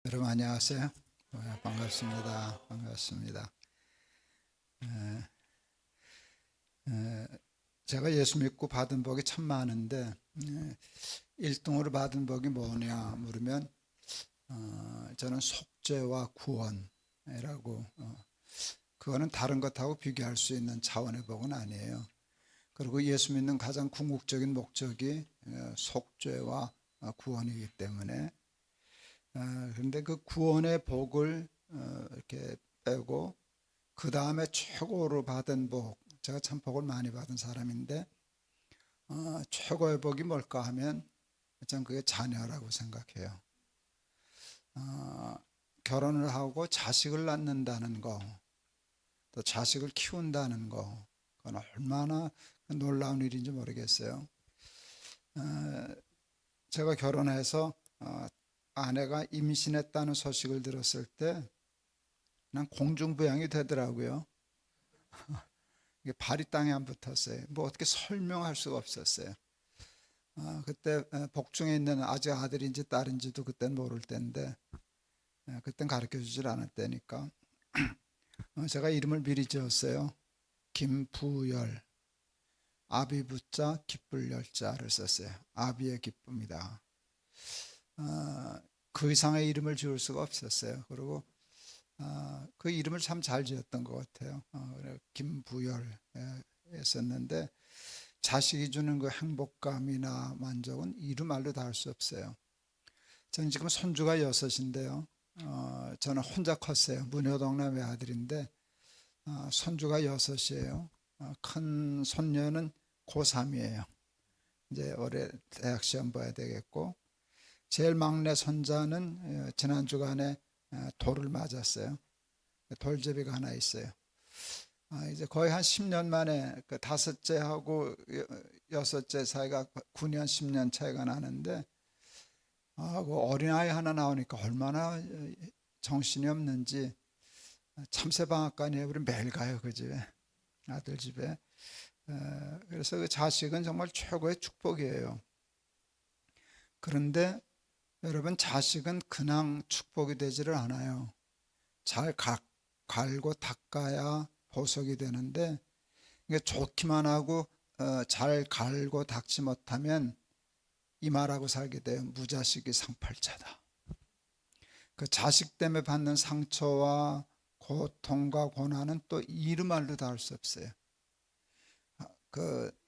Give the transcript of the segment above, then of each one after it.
여러분 안녕하세요. 반갑습니다. 반갑습니다. 에, 에, 제가 예수 믿고 받은 복이 참 많은데 1등으로 받은 복이 뭐냐 물으면 저는 속죄와 구원이라고 그거는 다른 것하고 비교할 수 있는 차원의 복은 아니에요. 그리고 예수 믿는 가장 궁극적인 목적이 속죄와 구원이기 때문에 그런데 그 구원의 복을 이렇게 빼고 그 다음에 최고로 받은 복, 제가 참 복을 많이 받은 사람인데 최고의 복이 뭘까 하면 저는 그게 자녀라고 생각해요. 결혼을 하고 자식을 낳는다는 거, 또 자식을 키운다는 거, 그건 얼마나 놀라운 일인지 모르겠어요. 제가 결혼해서 아내가 임신했다는 소식을 들었을 때 그냥 공중부양이 되더라고요. 이게 발이 땅에 안 붙었어요. 뭐 어떻게 설명할 수가 없었어요. 그때 복중에 있는 아직 아들인지 딸인지도 그때는 모를 때인데 그땐 가르쳐 주질 않을 때니까 제가 이름을 미리 지었어요. 김부열. 아비부자 기쁠 열자를 썼어요. 아비의 기쁨이다. 그 이상의 이름을 지을 수가 없었어요. 그리고 그 이름을 참 잘 지었던 것 같아요. 김부열이었는데 자식이 주는 그 행복감이나 만족은 이루 말로 다 할 수 없어요. 저는 지금 손주가 6인데요. 저는 혼자 컸어요. 문효동남 외아들인데 손주가 6이에요. 큰 손녀는 고3이에요. 이제 올해 대학 시험 봐야 되겠고 제일 막내 손자는 지난 주간에 돌을 맞았어요. 돌제비가 하나 있어요. 이제 거의 한 10년 만에 그 다섯째하고 여섯째 사이가 9년, 10년 차이가 나는데 그 어린아이 하나 나오니까 얼마나 정신이 없는지 참새방앗간에 우리 매일 가요. 그 집에, 아들 집에. 그래서 그 자식은 정말 최고의 축복이에요. 그런데 여러분, 자식은 그냥 축복이 되지를 않아요. 잘 갈고 닦아야 보석이 되는데 이게 좋기만 하고 잘 갈고 닦지 못하면 이 말하고 살게 돼요. 무자식이 상팔자다. 그 자식 때문에 받는 상처와 고통과 고난은 또 이루 말로 다 할 수 없어요.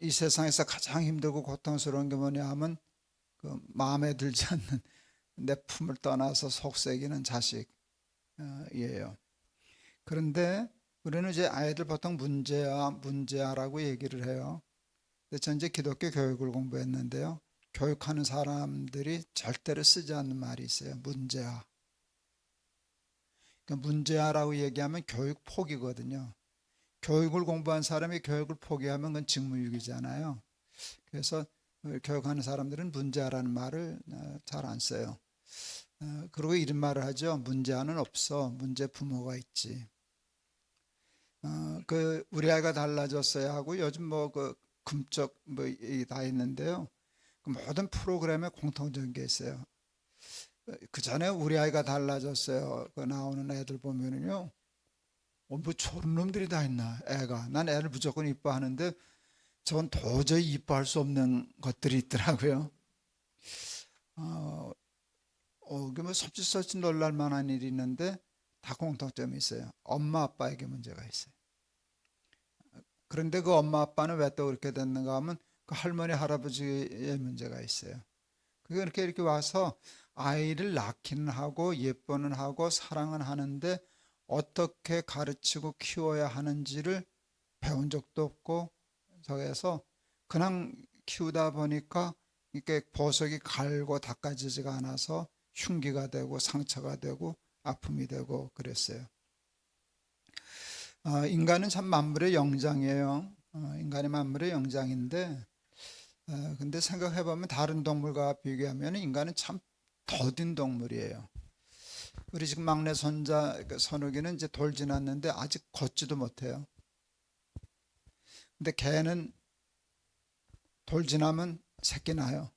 이 세상에서 가장 힘들고 고통스러운 게 뭐냐 하면 그 마음에 들지 않는 내 품을 떠나서 속썩이는 자식이에요. 그런데 우리는 이제 아이들 보통 문제아라고 얘기를 해요. 근데 전 이제 기독교 교육을 공부했는데요. 교육하는 사람들이 절대로 쓰지 않는 말이 있어요. 문제아. 그러니까 문제아라고 얘기하면 교육 포기거든요. 교육을 공부한 사람이 교육을 포기하면 그건 직무유기잖아요. 그래서 교육하는 사람들은 문제아라는 말을 잘 안 써요. 그리고 이런 말을 하죠. 문제아는 없어. 문제 부모가 있지. 우리 아이가 달라졌어야 하고 요즘 뭐 그 금쪽 뭐 다 있는데요. 그 모든 프로그램에 공통적인 게 있어요. 그 전에 우리 아이가 달라졌어요. 그 나오는 애들 보면은요. 뭐 저런 놈들이 다 있나 애가. 난 애를 무조건 이뻐하는데 저건 도저히 이뻐할 수 없는 것들이 있더라고요. 뭐 섭지섭지 놀랄 만한 일이 있는데 다 공통점이 있어요. 엄마 아빠에게 문제가 있어요. 그런데 그 엄마 아빠는 왜 또 그렇게 됐는가 하면 그 할머니 할아버지의 문제가 있어요. 그게 이렇게 와서 아이를 낳기는 하고 예뻐는 하고 사랑은 하는데 어떻게 가르치고 키워야 하는지를 배운 적도 없고 저에서 그냥 키우다 보니까 이렇게 보석이 갈고 닦아지지가 않아서 흉기가 되고 상처가 되고 아픔이 되고 그랬어요. 인간은 참 만물의 영장이에요. 인간이 만물의 영장인데 근데 생각해 보면 다른 동물과 비교하면 인간은 참 더딘 동물이에요. 우리 지금 막내 손자 선욱이는 이제 돌 지났는데 아직 걷지도 못해요. 근데 개는 돌 지나면 새끼 나요.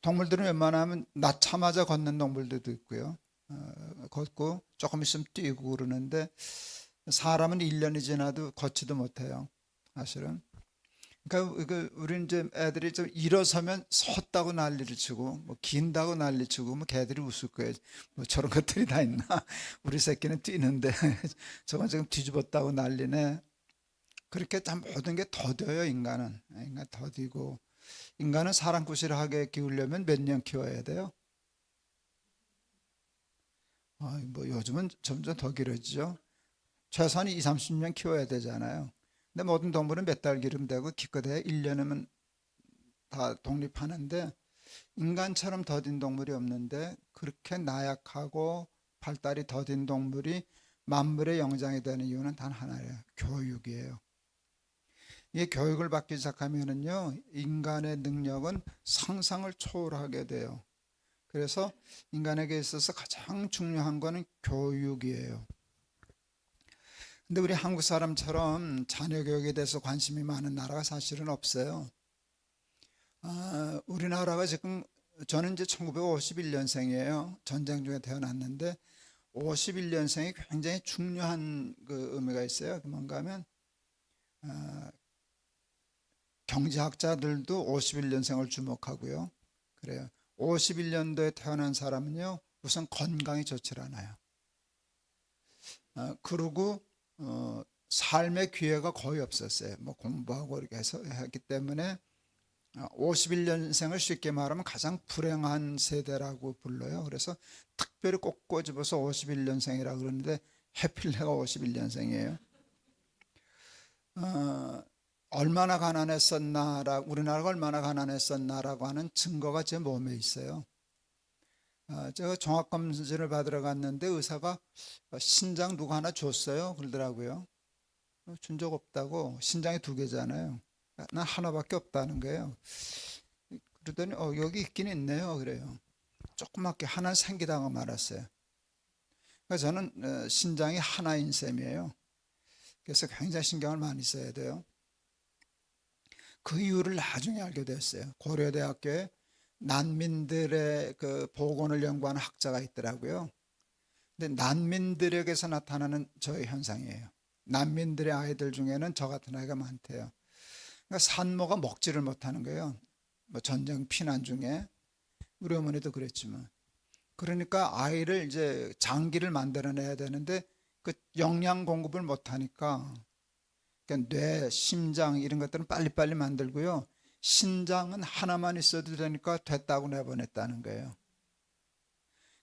동물들은 웬만하면 낳자마자 걷는 동물들도 있고요. 걷고 조금 있으면 뛰고 그러는데 사람은 1년이 지나도 걷지도 못해요. 사실은. 그러니까 우리는 이제 애들이 좀 일어서면 섰다고 난리를 치고 뭐 긴다고 난리 치고 뭐 걔들이 웃을 거예요. 뭐 저런 것들이 다 있나? 우리 새끼는 뛰는데 저건 지금 뒤집었다고 난리네. 그렇게 참 모든 게 더뎌요, 인간은. 인간 더디고. 인간은 사랑구실하게 키우려면 몇 년 키워야 돼요? 뭐 요즘은 점점 더 길어지죠. 최소한 2, 30년 키워야 되잖아요. 근데 모든 동물은 몇 달 기르면 되고 기껏해야 1년이면 다 독립하는데 인간처럼 더딘 동물이 없는데 그렇게 나약하고 발달이 더딘 동물이 만물의 영장이 되는 이유는 단 하나예요. 교육이에요. 이 교육을 받기 시작하면은요, 인간의 능력은 상상을 초월하게 돼요. 그래서 인간에게 있어서 가장 중요한 거는 교육이에요. 근데 우리 한국 사람처럼 자녀 교육에 대해서 관심이 많은 나라가 사실은 없어요. 우리나라가 지금 저는 이제 1951년생이에요. 전쟁 중에 태어났는데 51년생이 굉장히 중요한 그 의미가 있어요. 뭔가 하면 경제학자들도 51년생을 주목하고요. 그래요. 51년도에 태어난 사람은요, 우선 건강이 좋질 않아요. 그리고 삶의 기회가 거의 없었어요. 뭐 공부하고 이렇게 해서 했기 때문에 51년생을 쉽게 말하면 가장 불행한 세대라고 불러요. 그래서 특별히 꼭 꼬집어서 51년생이라고 그러는데 해필 내가 51년생이에요. 얼마나 가난했었나라, 우리나라가 얼마나 가난했었나라고 하는 증거가 제 몸에 있어요. 제가 종합검진을 받으러 갔는데 의사가 신장 누가 하나 줬어요 그러더라고요. 준 적 없다고. 신장이 2개잖아요. 난 하나밖에 없다는 거예요. 그러더니 여기 있긴 있네요 그래요. 조그맣게 하나 생기다가 말았어요. 그래서 저는 신장이 하나인 셈이에요. 그래서 굉장히 신경을 많이 써야 돼요. 그 이유를 나중에 알게 됐어요. 고려대학교에 난민들의 그 보건을 연구하는 학자가 있더라고요. 근데 난민들에게서 나타나는 저의 현상이에요. 난민들의 아이들 중에는 저 같은 아이가 많대요. 그러니까 산모가 먹지를 못하는 거예요. 뭐 전쟁 피난 중에 우리 어머니도 그랬지만. 그러니까 아이를 이제 장기를 만들어내야 되는데 그 영양 공급을 못하니까 그러니까 뇌, 심장 이런 것들은 빨리빨리 만들고요. 신장은 하나만 있어도 되니까 됐다고 내보냈다는 거예요.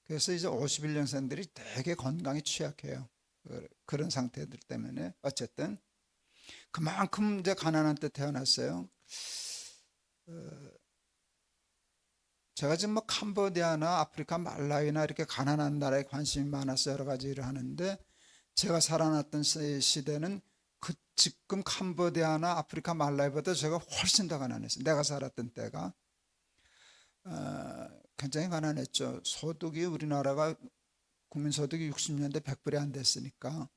그래서 이제 51년생들이 되게 건강이 취약해요. 그런 상태들 때문에 어쨌든 그만큼 이제 가난한 때 태어났어요. 제가 지금 뭐 캄보디아나 아프리카 말라위나 이렇게 가난한 나라에 관심이 많아서 여러 가지 일을 하는데 제가 살아났던 시대는 지금 캄보디아나 아프리카 말라위보다 제가 훨씬 더 가난했어요. 내가 살았던 때가 굉장히 가난했죠. 소득이 우리나라가 국민소득이 60년대 100불이 안 됐으니까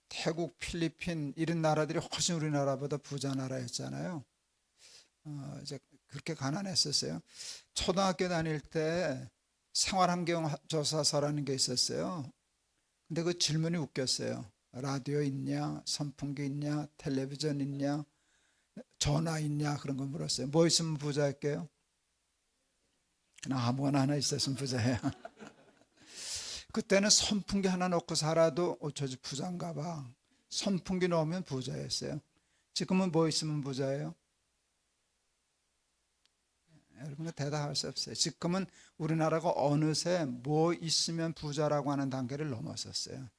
태국, 필리핀 이런 나라들이 훨씬 우리나라보다 부자 나라였잖아요. 이제 그렇게 가난했었어요. 초등학교 다닐 때 생활환경조사서라는 게 있었어요. 근데 그 질문이 웃겼어요. 라디오 있냐, 선풍기 있냐, 텔레비전 있냐, 전화 있냐 그런 거 물었어요. 뭐 있으면 부자일게요? 그냥 아무거나 하나 있었으면 부자예요. 그때는 선풍기 하나 놓고 살아도 저 집 부자인가 봐. 선풍기 놓으면 부자였어요. 지금은 뭐 있으면 부자예요? 여러분 대답할 수 없어요. 지금은 우리나라가 어느새 뭐 있으면 부자라고 하는 단계를 넘어섰어요.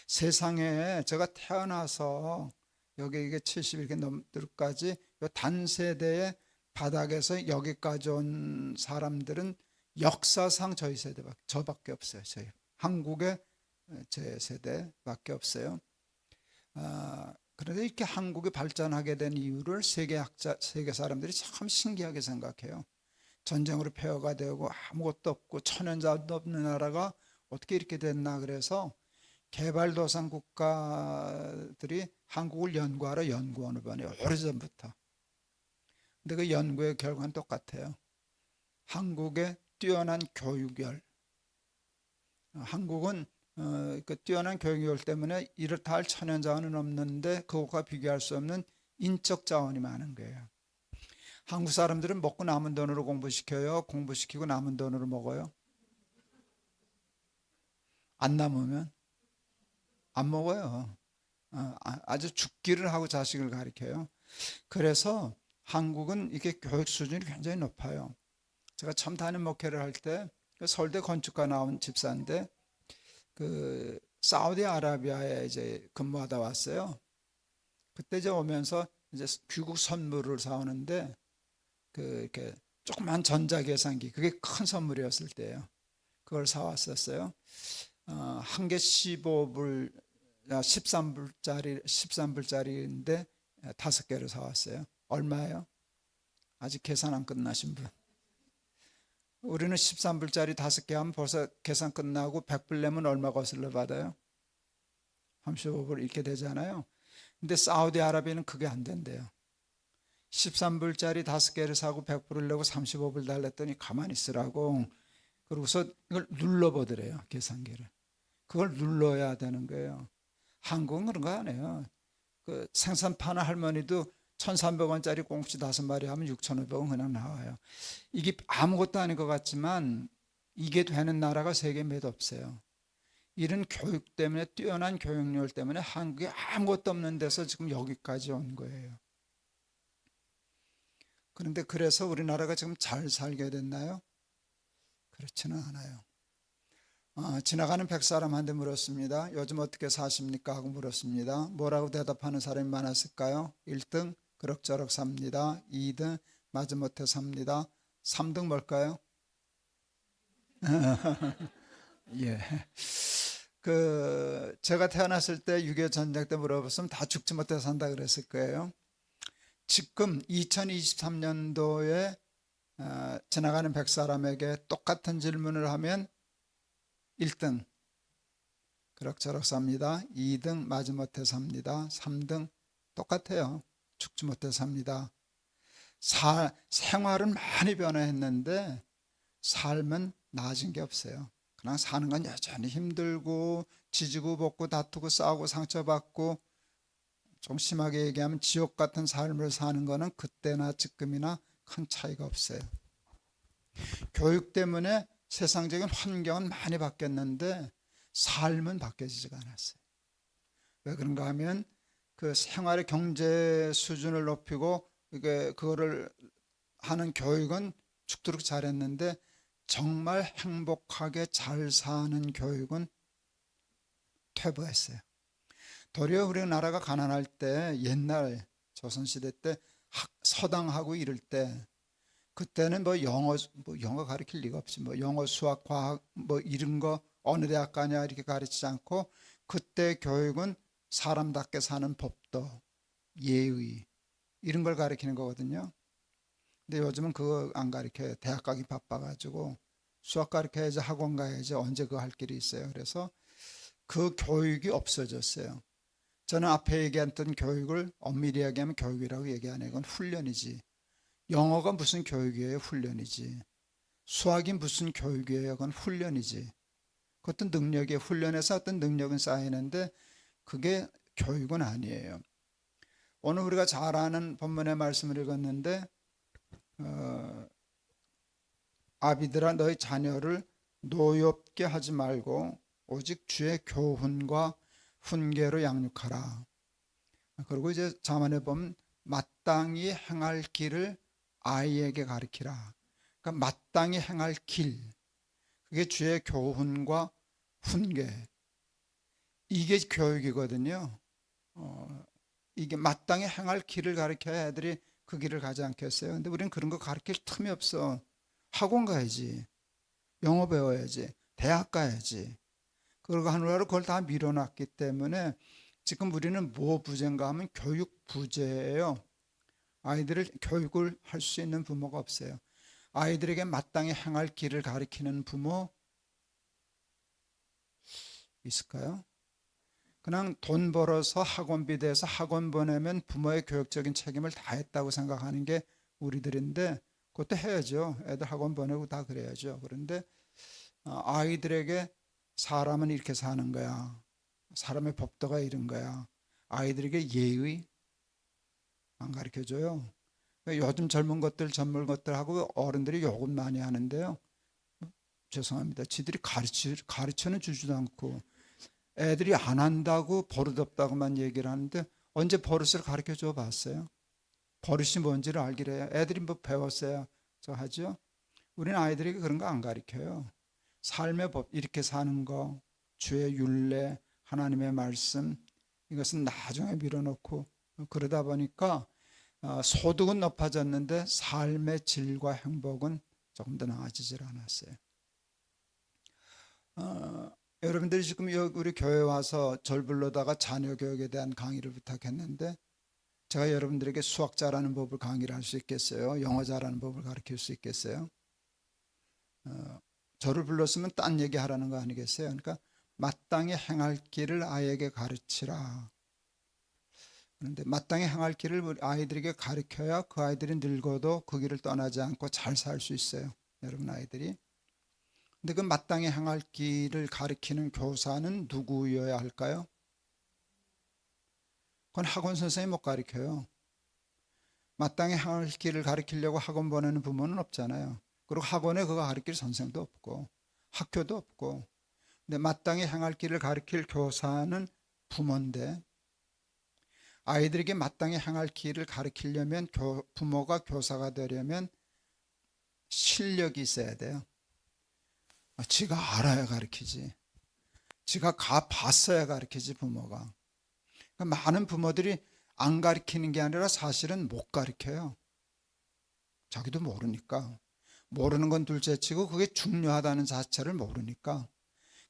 세상에 제가 태어나서 여기 이게 70일 넘들까지 단세대의 바닥에서 여기까지 온 사람들은 역사상 저희 세대밖에 저밖에 없어요. 저희 한국의 제 세대밖에 없어요. 그런데 이렇게 한국이 발전하게 된 이유를 세계 사람들이 참 신기하게 생각해요. 전쟁으로 폐허가 되고 아무것도 없고 천연자원도 없는 나라가 어떻게 이렇게 됐나. 그래서 개발도상 국가들이 한국을 연구하러 연구원을 보내요. 오래전부터. 근데 그 연구의 결과는 똑같아요. 한국의 뛰어난 교육열, 한국은 그 뛰어난 교육열 때문에 이렇다 할 천연 자원은 없는데 그것과 비교할 수 없는 인적 자원이 많은 거예요. 한국 사람들은 먹고 남은 돈으로 공부시켜요? 공부시키고 남은 돈으로 먹어요? 안 남으면 안 먹어요. 아주 죽기를 하고 자식을 가르쳐요. 그래서 한국은 이게 교육 수준이 굉장히 높아요. 제가 처음 담임 목회를 할 때 서울대 건축과 나온 집사인데 그 사우디아라비아에 이제 근무하다 왔어요. 그때 이제 오면서 이제 귀국 선물을 사오는데 그 이렇게 조그만 전자계산기, 그게 큰 선물이었을 때예요. 그걸 사왔었어요. 한 개 15불, 13불짜리인데 5개를 사왔어요. 얼마예요? 아직 계산 안 끝나신 분. 우리는 13불짜리 5개 하면 벌써 계산 끝나고 100불 내면 얼마 거슬러 받아요? 35불 이렇게 되잖아요. 근데 사우디아라비아는 그게 안 된대요. 13불짜리 5개를 사고 100불을 내고 35불 달랬더니 가만히 있으라고. 그러고서 이걸 눌러보더래요, 계산기를. 그걸 눌러야 되는 거예요. 한국은 그런 거 아니에요. 그 생선 파는 할머니도 1,300원짜리 꽁치 5마리 하면 6,500원 그냥 나와요. 이게 아무것도 아닌 것 같지만 이게 되는 나라가 세계에 몇 없어요. 이런 교육 때문에, 뛰어난 교육열 때문에 한국에 아무것도 없는 데서 지금 여기까지 온 거예요. 그런데 그래서 우리나라가 지금 잘 살게 됐나요? 그렇지는 않아요. 지나가는 100사람한테 물었습니다. 요즘 어떻게 사십니까? 하고 물었습니다. 뭐라고 대답하는 사람이 많았을까요? 1등 그럭저럭 삽니다. 2등 마지못해 삽니다. 3등 뭘까요? 예. 제가 태어났을 때 6.25 전쟁 때 물어봤으면 다 죽지 못해 산다 그랬을 거예요. 지금 2023년도에 지나가는 100사람에게 똑같은 질문을 하면 1등 그럭저럭 삽니다. 2등 마지못해 삽니다. 3등 똑같아요. 죽지 못해 삽니다. 생활은 많이 변화했는데 삶은 나아진 게 없어요. 그냥 사는 건 여전히 힘들고 지지고 볶고 다투고 싸우고 상처받고, 좀 심하게 얘기하면 지옥 같은 삶을 사는 거는 그때나 지금이나 큰 차이가 없어요. 교육 때문에 세상적인 환경은 많이 바뀌었는데 삶은 바뀌어지지가 않았어요. 왜 그런가 하면 그 생활의 경제 수준을 높이고 그거를 하는 교육은 죽도록 잘했는데 정말 행복하게 잘 사는 교육은 퇴보했어요. 도리어 우리나라가 가난할 때, 옛날 조선시대 때 서당하고 이럴 때, 그때는 영어 가르칠 리가 없지. 영어, 수학, 과학, 이런 거 어느 대학 가냐 이렇게 가르치지 않고, 그때 교육은 사람답게 사는 법도, 예의, 이런 걸 가르치는 거거든요. 근데 요즘은 그거 안 가르쳐요. 대학 가기 바빠가지고. 수학 가르쳐야지, 학원 가야지, 언제 그거 할 길이 있어요. 그래서 그 교육이 없어졌어요. 저는 앞에 얘기했던 교육을 엄밀히 얘기하면 교육이라고 얘기 안 해요. 이건 훈련이지. 영어가 무슨 교육이에요? 훈련이지. 수학이 무슨 교육이에요? 그건 훈련이지. 그것도 능력이에요. 훈련해서 어떤 능력은 쌓이는데 그게 교육은 아니에요. 오늘 우리가 잘 아는 본문의 말씀을 읽었는데 아비들아 너희 자녀를 노엽게 하지 말고 오직 주의 교훈과 훈계로 양육하라. 그리고 이제 자문에 보면 마땅히 행할 길을 아이에게 가르치라. 그러니까 마땅히 행할 길, 그게 주의 교훈과 훈계, 이게 교육이거든요. 이게 마땅히 행할 길을 가르쳐야 애들이 그 길을 가지 않겠어요? 근데 우리는 그런 거 가르칠 틈이 없어. 학원 가야지, 영어 배워야지, 대학 가야지. 그러고 하느라고 그걸 다 밀어놨기 때문에 지금 우리는 뭐 부재인가 하면 교육 부재예요. 아이들을 교육을 할 수 있는 부모가 없어요. 아이들에게 마땅히 행할 길을 가르치는 부모 있을까요? 그냥 돈 벌어서 학원비 대서 학원 보내면 부모의 교육적인 책임을 다했다고 생각하는 게 우리들인데 그것도 해야죠. 애들 학원 보내고 다 그래야죠. 그런데 아이들에게 사람은 이렇게 사는 거야. 사람의 법도가 이런 거야. 아이들에게 예의 안 가르쳐줘요. 요즘 젊은 것들 하고 어른들이 욕은 많이 하는데요. 죄송합니다. 지들이 가르쳐는 주지도 않고 애들이 안 한다고 버릇없다고만 얘기를 하는데 언제 버릇을 가르쳐 줘 봤어요? 버릇이 뭔지를 알기로 해요. 애들이 뭐 배웠어야 저 하죠. 우리는 아이들에게 그런 거 안 가르쳐요. 삶의 법, 이렇게 사는 거, 주의 율례, 하나님의 말씀, 이것은 나중에 밀어놓고 그러다 보니까 소득은 높아졌는데 삶의 질과 행복은 조금 더 나아지질 않았어요. 여러분들이 지금 우리 교회 와서 절 불러다가 자녀 교육에 대한 강의를 부탁했는데 제가 여러분들에게 수학 잘하는 법을 강의를 할 수 있겠어요? 영어 잘하는 법을 가르칠 수 있겠어요? 저를 불렀으면 딴 얘기 하라는 거 아니겠어요? 그러니까 마땅히 행할 길을 아이에게 가르치라. 그런데 마땅히 행할 길을 우리 아이들에게 가르쳐야 그 아이들이 늙어도 그 길을 떠나지 않고 잘 살 수 있어요. 여러분 아이들이. 근데 그 마땅히 행할 길을 가르치는 교사는 누구여야 할까요? 그건 학원 선생님이 못 가르쳐요. 마땅히 행할 길을 가르치려고 학원 보내는 부모는 없잖아요. 그리고 학원에 그거 가르칠 선생도 없고 학교도 없고. 근데 마땅히 행할 길을 가르칠 교사는 부모인데 아이들에게 마땅히 행할 길을 가르치려면 부모가 교사가 되려면 실력이 있어야 돼요. 지가 알아야 가르치지. 지가 가봤어야 가르치지 부모가. 그러니까 많은 부모들이 안 가르치는 게 아니라 사실은 못 가르쳐요. 자기도 모르니까. 모르는 건 둘째치고 그게 중요하다는 자체를 모르니까.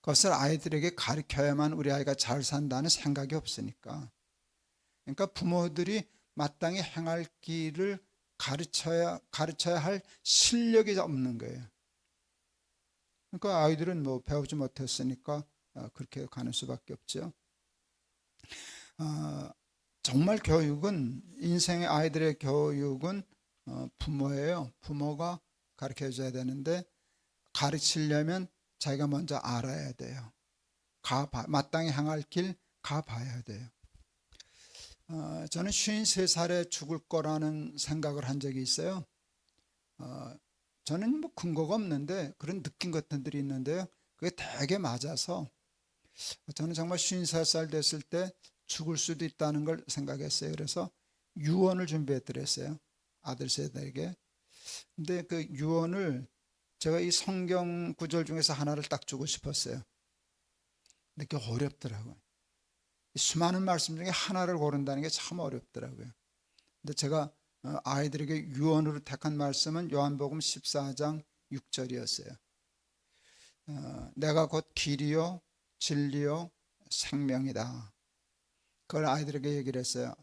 그것을 아이들에게 가르쳐야만 우리 아이가 잘 산다는 생각이 없으니까. 그러니까 부모들이 마땅히 행할 길을 가르쳐야 할 실력이 없는 거예요. 그러니까 아이들은 뭐 배우지 못했으니까 그렇게 가는 수밖에 없죠. 정말 교육은 인생의 아이들의 교육은 부모예요. 부모가 가르쳐 줘야 되는데 가르치려면 자기가 먼저 알아야 돼요. 마땅히 향할 길 가봐야 돼요. 저는 53살에 죽을 거라는 생각을 한 적이 있어요. 저는 뭐 근거가 없는데 그런 느낌 같은 들이 있는데요. 그게 되게 맞아서 저는 정말 53살 됐을 때 죽을 수도 있다는 걸 생각했어요. 그래서 유언을 준비했더랬어요. 아들 세대에게. 근데 그 유언을 제가 이 성경 구절 중에서 하나를 딱 주고 싶었어요. 근데 그게 어렵더라고요. 수많은 말씀 중에 하나를 고른다는 게 참 어렵더라고요. 근데 제가 아이들에게 유언으로 택한 말씀은 요한복음 14장 6절이었어요. 내가 곧 길이요 진리요 생명이다. 그걸 아이들에게 얘기를 했어요.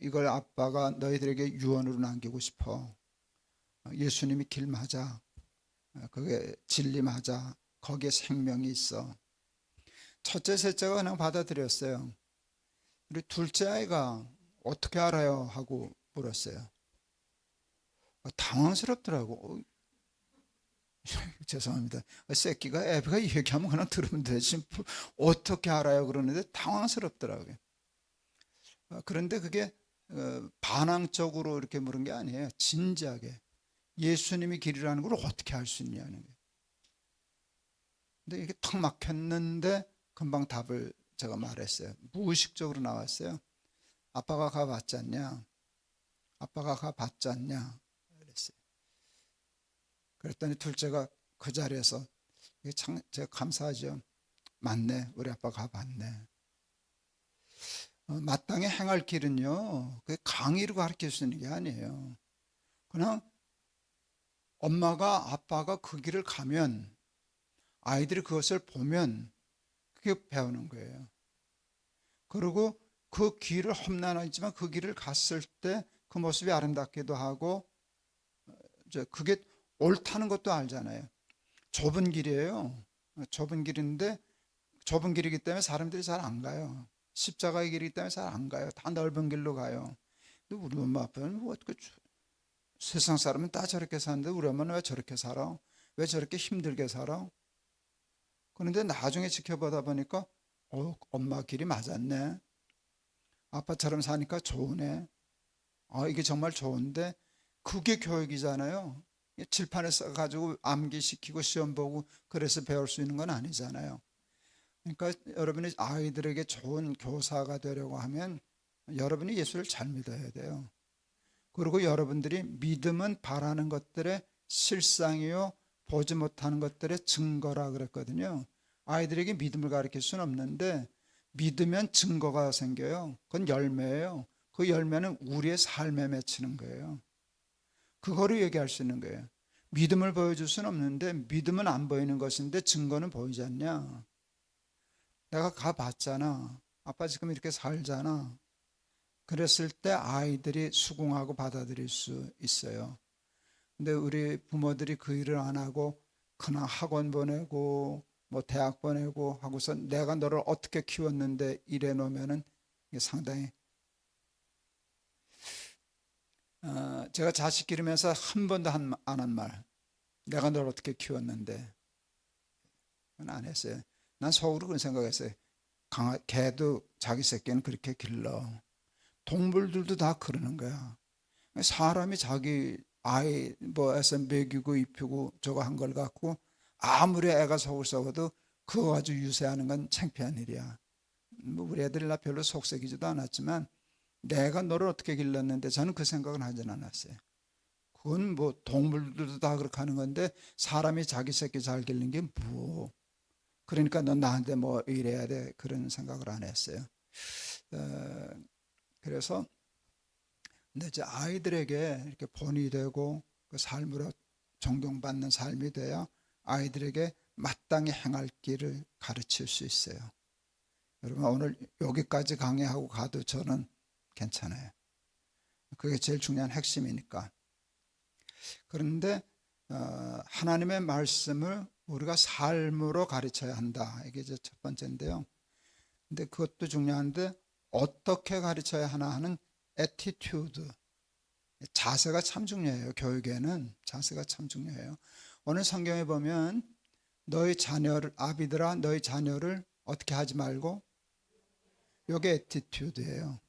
이걸 아빠가 너희들에게 유언으로 남기고 싶어. 예수님이 길 맞아. 그게 진리 맞아. 거기에 생명이 있어. 첫째, 셋째가 그냥 받아들였어요. 우리 둘째 아이가 어떻게 알아요? 하고 물었어요. 당황스럽더라고. 죄송합니다. 새끼가 애비가 얘기하면 그냥 들으면 되지 어떻게 알아요? 그러는데 당황스럽더라고요. 그런데 그게 반항적으로 이렇게 물은 게 아니에요. 진지하게 예수님이 길이라는 걸 어떻게 알 수 있냐는 거예요. 근데 이게 턱 막혔는데 금방 답을 제가 말했어요. 무의식적으로 나왔어요. 아빠가 가봤지 않냐? 아빠가 가봤지 않냐? 그랬어요. 그랬더니 둘째가 그 자리에서 이게 참 제가 감사하죠. 맞네, 우리 아빠가 가봤네. 마땅히 행할 길은요, 그 강의로 가르칠 수 있는 게 아니에요. 그냥 엄마가 아빠가 그 길을 가면 아이들이 그것을 보면 그게 배우는 거예요. 그리고 그 길을 험난하지만 그 길을 갔을 때 그 모습이 아름답기도 하고 그게 옳다는 것도 알잖아요. 좁은 길이에요. 좁은 길인데 좁은 길이기 때문에 사람들이 잘 안 가요. 십자가의 길이기 때문에 잘 안 가요. 다 넓은 길로 가요. 근데 우리 엄마 아빠는 뭐 어떻게 세상 사람은 다 저렇게 사는데 우리 엄마는 왜 저렇게 살아? 왜 저렇게 힘들게 살아? 그런데 나중에 지켜보다 보니까 엄마 길이 맞았네. 아빠처럼 사니까 좋으네. 이게 정말 좋은데 그게 교육이잖아요. 칠판에 써가지고 암기시키고 시험 보고 그래서 배울 수 있는 건 아니잖아요. 그러니까 여러분이 아이들에게 좋은 교사가 되려고 하면 여러분이 예수를 잘 믿어야 돼요. 그리고 여러분들이 믿음은 바라는 것들의 실상이요 보지 못하는 것들의 증거라 그랬거든요. 아이들에게 믿음을 가르칠 수는 없는데 믿으면 증거가 생겨요. 그건 열매예요. 그 열매는 우리의 삶에 맺히는 거예요. 그거를 얘기할 수 있는 거예요. 믿음을 보여줄 수는 없는데 믿음은 안 보이는 것인데 증거는 보이지 않냐. 내가 가봤잖아. 아빠 지금 이렇게 살잖아. 그랬을 때 아이들이 수긍하고 받아들일 수 있어요. 근데 우리 부모들이 그 일을 안 하고 그냥 학원 보내고 뭐 대학 보내고 하고서 내가 너를 어떻게 키웠는데 이래 놓으면은 이게 상당히 제가 자식 기르면서 한 번도 안 한 말, 내가 너를 어떻게 키웠는데 그건 안 했어요. 난 속으로 그런 생각했어요. 개도 자기 새끼는 그렇게 길러. 동물들도 다 그러는 거야. 사람이 자기 아이 뭐해서 먹이고 입히고 저거 한 걸 갖고 아무리 애가 속을 썩어도 그거 가지고 유세하는 건 창피한 일이야. 뭐 우리 애들이 나 별로 속썩이지도 않았지만 내가 너를 어떻게 길렀는데 저는 그 생각은 하진 않았어요. 그건 뭐 동물들도 다 그렇게 하는 건데 사람이 자기 새끼 잘 기르는 게 뭐. 그러니까 넌 나한테 뭐 이래야 돼 그런 생각을 안 했어요. 그래서 근데 이제 아이들에게 이렇게 본이 되고 그 삶으로 존경받는 삶이 돼야 아이들에게 마땅히 행할 길을 가르칠 수 있어요. 여러분 오늘 여기까지 강의하고 가도 저는 괜찮아요. 그게 제일 중요한 핵심이니까. 그런데 하나님의 말씀을 우리가 삶으로 가르쳐야 한다. 이게 이제 첫 번째인데요. 근데 그것도 중요한데 어떻게 가르쳐야 하나 하는 애티튜드, 자세가 참 중요해요. 교육에는 자세가 참 중요해요. 오늘 성경에 보면 너희 자녀를 아비들아 너희 자녀를 어떻게 하지 말고, 이게 애티튜드예요.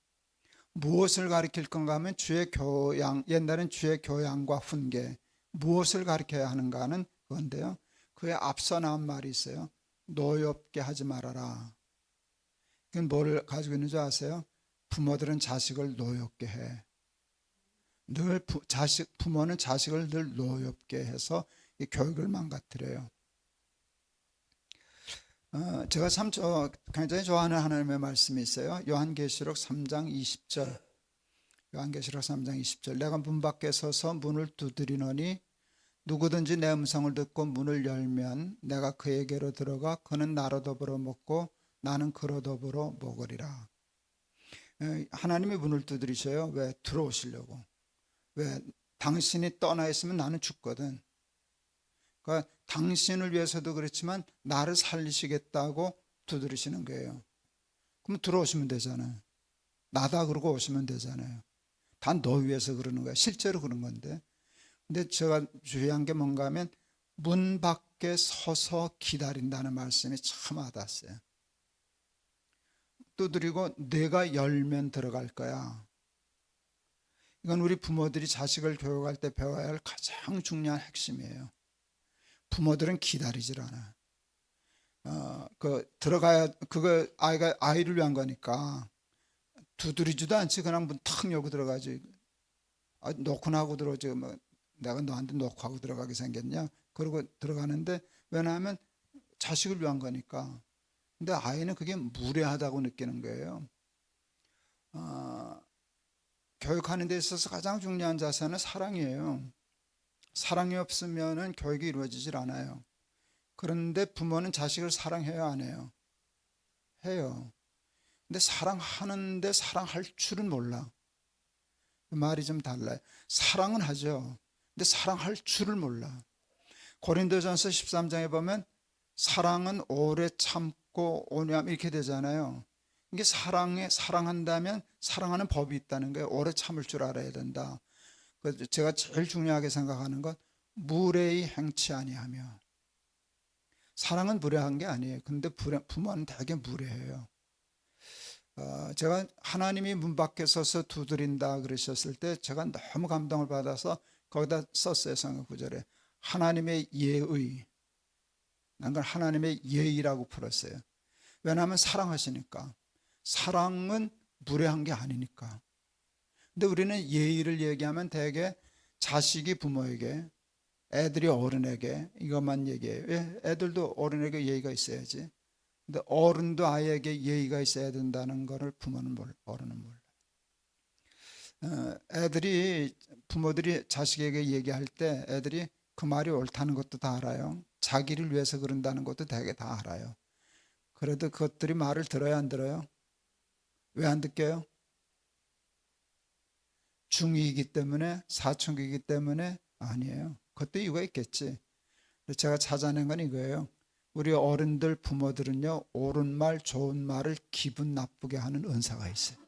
무엇을 가르칠 건가 하면 주의 교양, 옛날엔 주의 교양과 훈계, 무엇을 가르쳐야 하는가는 그건데요. 그에 앞서 나온 말이 있어요. 노엽게 하지 말아라. 그건 뭘 가지고 있는 줄 아세요? 부모들은 자식을 노엽게 해. 늘 부모는 자식을 늘 노엽게 해서 이 교육을 망가뜨려요. 제가 참 굉장히 좋아하는 하나님의 말씀이 있어요. 요한계시록 3장 20절. 요한계시록 3장 20절. 내가 문 밖에 서서 문을 두드리노니 누구든지 내 음성을 듣고 문을 열면 내가 그에게로 들어가 그는 나로 더불어 먹고 나는 그로 더불어 먹으리라. 하나님이 문을 두드리셔요. 왜? 들어오시려고. 왜? 당신이 떠나 있으면 나는 죽거든. 그러니까 당신을 위해서도 그렇지만 나를 살리시겠다고 두드리시는 거예요. 그럼 들어오시면 되잖아요. 나다 그러고 오시면 되잖아요. 다 너 위해서 그러는 거야. 실제로 그런 건데. 근데 제가 주의한 게 뭔가 하면 문 밖에 서서 기다린다는 말씀이 참 와닿았어요. 두드리고 내가 열면 들어갈 거야. 이건 우리 부모들이 자식을 교육할 때 배워야 할 가장 중요한 핵심이에요. 부모들은 기다리질 않아. 들어가야 그거 아이를 위한 거니까 두드리지도 않지. 그냥 문 탁 열고 들어가지. 놓고 나고 들어오지. 뭐 내가 너한테 놓고 하고 들어가게 생겼냐? 그러고 들어가는데 왜냐하면 자식을 위한 거니까. 근데 아이는 그게 무례하다고 느끼는 거예요. 교육하는 데 있어서 가장 중요한 자세는 사랑이에요. 사랑이 없으면 교육이 이루어지질 않아요. 그런데 부모는 자식을 사랑해요, 안 해요? 해요. 근데 사랑하는데 사랑할 줄은 몰라. 말이 좀 달라요. 사랑은 하죠. 근데 사랑할 줄을 몰라. 고린도전서 13장에 보면 사랑은 오래 참고 온유함 이렇게 되잖아요. 이게 사랑한다면 사랑하는 법이 있다는 거예요. 오래 참을 줄 알아야 된다. 제가 제일 중요하게 생각하는 건 무례히 행치 아니하며. 사랑은 무례한 게 아니에요. 근데 부모는 되게 무례해요. 제가 하나님이 문 밖에 서서 두드린다 그러셨을 때 제가 너무 감동을 받아서 거기다 썼어요. 성경 구절에 하나님의 예의. 난 걸 하나님의 예의라고 풀었어요. 왜냐하면 사랑하시니까. 사랑은 무례한 게 아니니까. 근데 우리는 예의를 얘기하면 대개 자식이 부모에게, 애들이 어른에게 이것만 얘기해요. 왜? 애들도 어른에게 예의가 있어야지. 근데 어른도 아이에게 예의가 있어야 된다는 것을 부모는 어른은 몰라요. 부모들이 자식에게 얘기할 때 애들이 그 말이 옳다는 것도 다 알아요. 자기를 위해서 그런다는 것도 되게 다 알아요. 그래도 그것들이 말을 들어야 안 들어요? 왜 안 듣게요? 중이기 때문에, 사춘기이기 때문에? 아니에요. 그것도 이유가 있겠지. 제가 찾아낸 건 이거예요. 우리 어른들, 부모들은요, 옳은 말, 좋은 말을 기분 나쁘게 하는 은사가 있어요.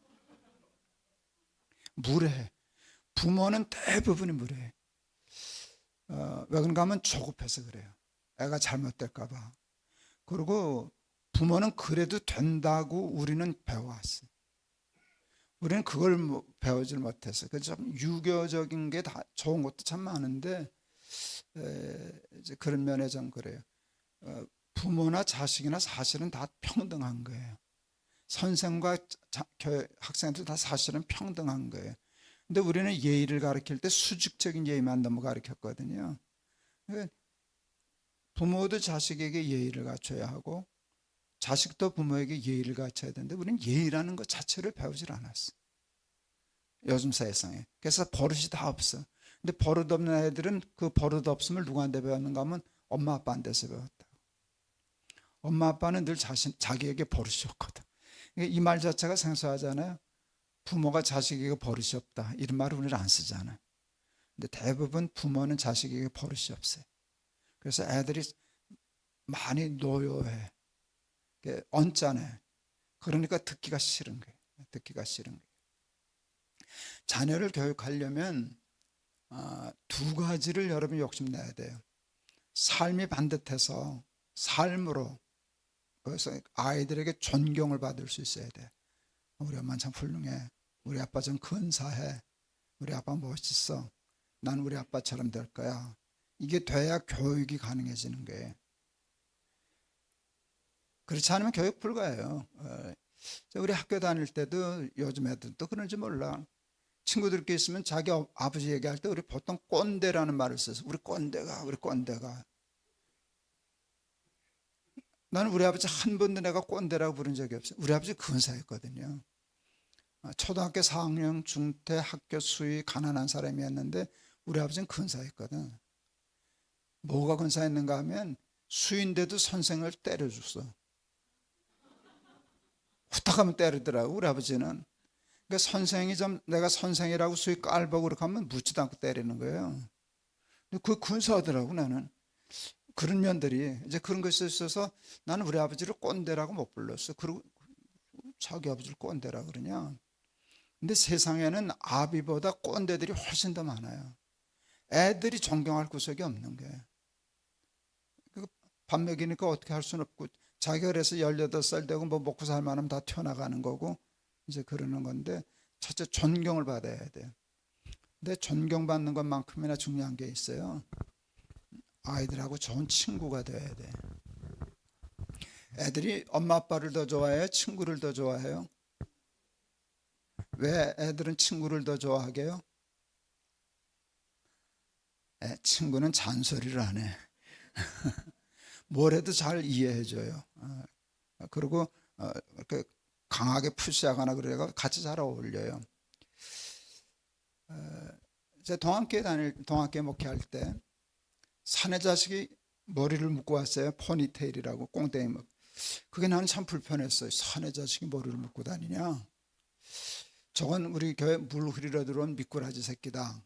무례해. 부모는 대부분이 무례해. 왜 그런가 하면 조급해서 그래요. 애가 잘못될까 봐. 그리고 부모는 그래도 된다고 우리는 배워왔어요. 우리는 그걸 배우질 못해서. 그래서 좀 유교적인 게 다 좋은 것도 참 많은데 이제 그런 면에 좀 그래요. 부모나 자식이나 사실은 다 평등한 거예요. 선생과 학생들 다 사실은 평등한 거예요. 근데 우리는 예의를 가르칠 때 수직적인 예의만 너무 가르쳤거든요. 부모도 자식에게 예의를 갖춰야 하고 자식도 부모에게 예의를 갖춰야 되는데 우리는 예의라는 것 자체를 배우질 않았어. 요즘 세상에. 그래서 버릇이 다 없어. 근데 버릇 없는 애들은 그 버릇 없음을 누구한테 배웠는가 하면 엄마 아빠한테서 배웠다. 엄마 아빠는 늘 자기에게 버릇이 없거든. 이 말 자체가 생소하잖아요. 부모가 자식에게 버릇이 없다. 이런 말을 우리는 안 쓰잖아요. 근데 대부분 부모는 자식에게 버릇이 없어요. 그래서 애들이 많이 노여해. 언짢아. 그러니까 듣기가 싫은 거예요. 듣기가 싫은 거예요. 자녀를 교육하려면 두 가지를 여러분이 욕심내야 돼요. 삶이 반듯해서 삶으로, 그래서 아이들에게 존경을 받을 수 있어야 돼. 우리 엄마 참 훌륭해. 우리 아빠 좀 근사해. 우리 아빠 멋있어. 난 우리 아빠처럼 될 거야. 이게 돼야 교육이 가능해지는 거예요. 그렇지 않으면 교육 불가예요. 우리 학교 다닐 때도 요즘 애들도 그런지 몰라. 친구들끼리 있으면 자기 아버지 얘기할 때 우리 보통 꼰대라는 말을 써서 우리 꼰대가. 나는 우리 아버지 한 번도 내가 꼰대라고 부른 적이 없어요. 우리 아버지 근사했거든요. 초등학교 4학년 중퇴 학교 수위 가난한 사람이었는데 우리 아버지는 근사했거든. 뭐가 근사했는가 하면 수인데도 선생을 때려줬어. 후딱하면 때리더라고 우리 아버지는. 그러니까 선생이 좀 내가 선생이라고 수위 깔보고 그렇게 하면 묻지도 않고 때리는 거예요. 그 근사하더라고 나는. 그런 면들이 이제 그런 것이 있어서 나는 우리 아버지를 꼰대라고 못 불렀어. 그리고 자기 아버지를 꼰대라 그러냐. 근데 세상에는 아비보다 꼰대들이 훨씬 더 많아요. 애들이 존경할 구석이 없는 거예요. 밥 먹이니까 어떻게 할 수는 없고 자기가 그래서 18살 되고 뭐 먹고 살 만하면 다 튀어나가는 거고 이제 그러는 건데 첫째 존경을 받아야 돼요. 근데 존경받는 것만큼이나 중요한 게 있어요. 아이들하고 좋은 친구가 돼야 돼. 애들이 엄마 아빠를 더 좋아해요? 친구를 더 좋아해요? 왜 애들은 친구를 더 좋아하게요? 친구는 잔소리를 안 해. 뭘 해도 잘 이해해줘요. 그리고 이렇게 강하게 푸시하거나 그래가 같이 잘 어울려요. 제가 동학교에 목회할 때 사내 자식이 머리를 묶고 왔어요. 포니테일이라고 꽁땡이 묶. 그게 나는 참 불편했어요. 사내 자식이 머리를 묶고 다니냐. 저건 우리 교회 물 흐리러 들어온 미꾸라지 새끼다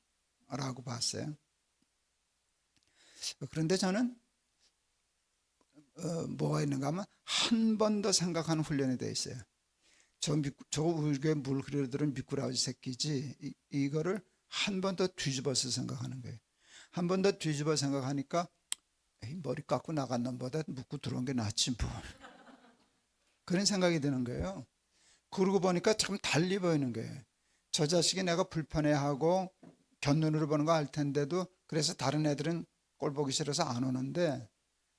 라고 봤어요. 그런데 저는 뭐가 있는가 하면 한 번 더 생각하는 훈련이 돼 있어요. 저 우리 교회 물 흐리러 들어온 미꾸라지 새끼지. 이거를 한 번 더 뒤집어서 생각하는 거예요. 한 번 더 뒤집어 생각하니까 에이, 머리 깎고 나간 놈보다 묻고 들어온 게 낫지 뭐. 그런 생각이 드는 거예요. 그러고 보니까 참 달리 보이는 거예요. 저 자식이 내가 불편해하고 곁눈으로 보는 거 알 텐데도 그래서 다른 애들은 꼴 보기 싫어서 안 오는데,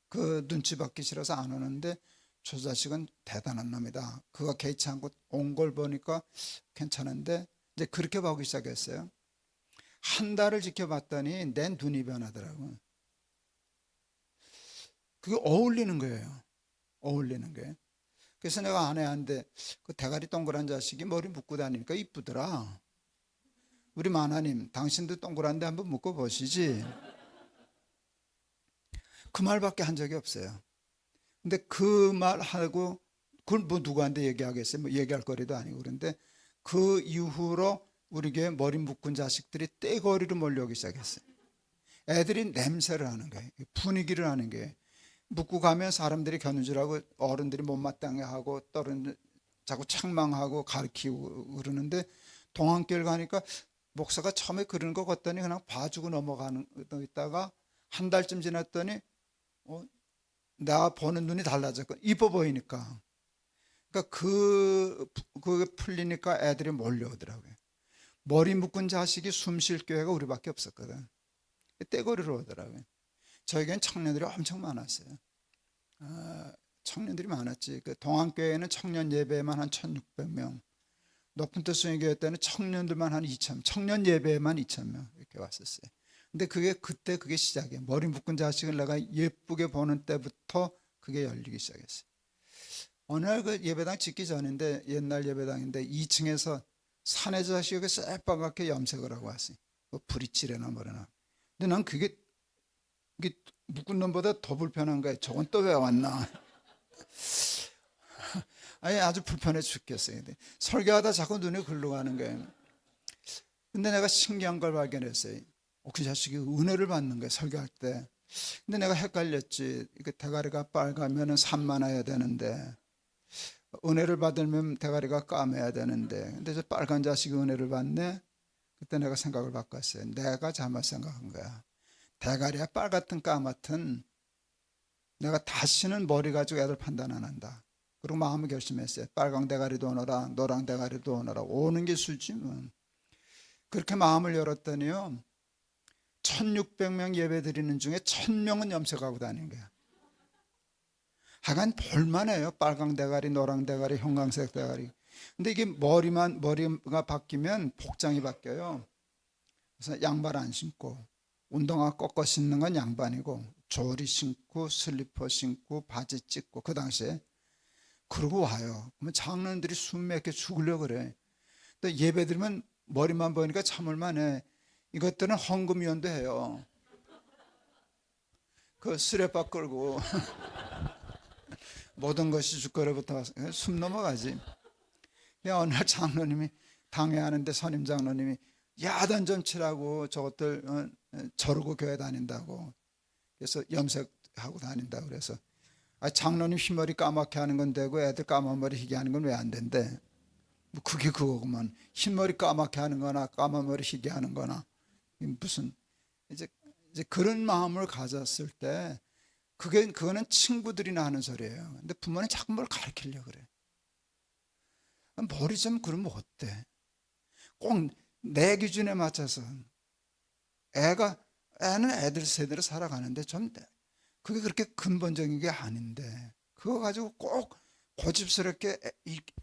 그 눈치 받기 싫어서 안 오는데 저 자식은 대단한 놈이다. 그가 개의치 않고 온 걸 보니까 괜찮은데, 이제 그렇게 보기 시작했어요. 한 달을 지켜봤더니 내 눈이 변하더라고요. 그게 어울리는 거예요. 어울리는 게. 그래서 내가 아내한테 그 대가리 동그란 자식이 머리 묶고 다니니까 이쁘더라. 우리 마나님, 당신도 동그란데 한번 묶어 보시지. 그 말밖에 한 적이 없어요. 근데 그 말하고 그걸 뭐 누구한테 얘기하겠어요? 뭐 얘기할 거리도 아니고. 그런데 그 이후로 우리 교회 머리 묶은 자식들이 떼거리로 몰려오기 시작했어요. 애들이 냄새를 하는 거예요. 분위기를 하는 거예요. 묶고 가면 사람들이 겨누질하고 어른들이 못마땅해 하고 떨은 자꾸 책망하고 가르치고 그러는데, 동안길 가니까 목사가 처음에 그러는 거 같더니 그냥 봐주고 넘어가는 거 있다가 한 달쯤 지났더니 내가 보는 눈이 달라졌고 이뻐 보이니까, 그러니까 그게 풀리니까 애들이 몰려오더라고요. 머리 묶은 자식이 숨 쉴 교회가 우리밖에 없었거든. 떼거리로 오더라고요. 저에겐 청년들이 엄청 많았어요. 청년들이 많았지. 그 동안교회에는 청년 예배만 한 1,600명, 높은 뜻 수행교회 때는 청년들만 한 2,000명, 청년 예배만 2,000명 이렇게 왔었어요. 근데 그때 그게 시작이에요. 머리 묶은 자식을 내가 예쁘게 보는 때부터 그게 열리기 시작했어요. 어느 날 그 예배당 짓기 전인데, 옛날 예배당인데 2층에서 사내 자식이 새빨갛게 염색을 하고 왔어요. 뭐 브릿지래나 뭐래나. 근데 난 그게 묶은 놈보다 더 불편한 거예요. 저건 또 왜 왔나. 아니, 아주 불편해 죽겠어요. 근데 설교하다 자꾸 눈에 글로 가는 거예요. 근데 내가 신기한 걸 발견했어요. 그 자식이 은혜를 받는 거예요, 설교할 때. 근데 내가 헷갈렸지. 이게 대가리가 빨가면 산만해야 되는데, 은혜를 받으면 대가리가 까매야 되는데, 근데 저 빨간 자식이 은혜를 받네. 그때 내가 생각을 바꿨어요. 내가 잘못 생각한 거야. 대가리가 빨갛든 까맣든 내가 다시는 머리 가지고 애들 판단 안 한다. 그리고 마음을 결심했어요. 빨강 대가리도 오너라, 노랑 대가리도 오너라. 오는 게 수지 뭐. 그렇게 마음을 열었더니요, 1,600명 예배 드리는 중에 1,000명은 염색하고 다니는 거야. 하여간 볼만해요. 빨강 대가리, 노랑 대가리, 형광색 대가리. 근데 이게 머리가 바뀌면 복장이 바뀌어요. 그래서 양말 안 신고, 운동화 꺾어 신는 건 양반이고, 조리 신고, 슬리퍼 신고, 바지 찢고, 그 당시에. 그러고 와요. 그러면 장로님들이 숨 막혀 죽으려고 그래. 또 예배 드리면 머리만 보니까 참을만해. 이것들은 헌금위원도 해요. 그 수레바 끌고 모든 것이 주거로부터 숨 넘어가지. 어느 날 장로님이 당회하는데 선임 장로님이 야단 좀 치라고, 저것들 저러고 교회 다닌다고. 그래서 염색하고 다닌다고. 그래서 장로님 흰머리 까맣게 하는 건 되고 애들 까만 머리 희게 하는 건 왜 안 된대? 뭐 그게 그거구만. 흰머리 까맣게 하는 거나 까만 머리 희게 하는 거나 무슨 이제 그런 마음을 가졌을 때 그거는 친구들이나 하는 소리예요. 근데 부모는 자꾸 뭘 가르치려고 그래. 머리 좀 그러면 어때? 꼭 내 기준에 맞춰서 애는 애들 세대로 살아가는데 좀 그게 그렇게 근본적인 게 아닌데 그거 가지고 꼭 고집스럽게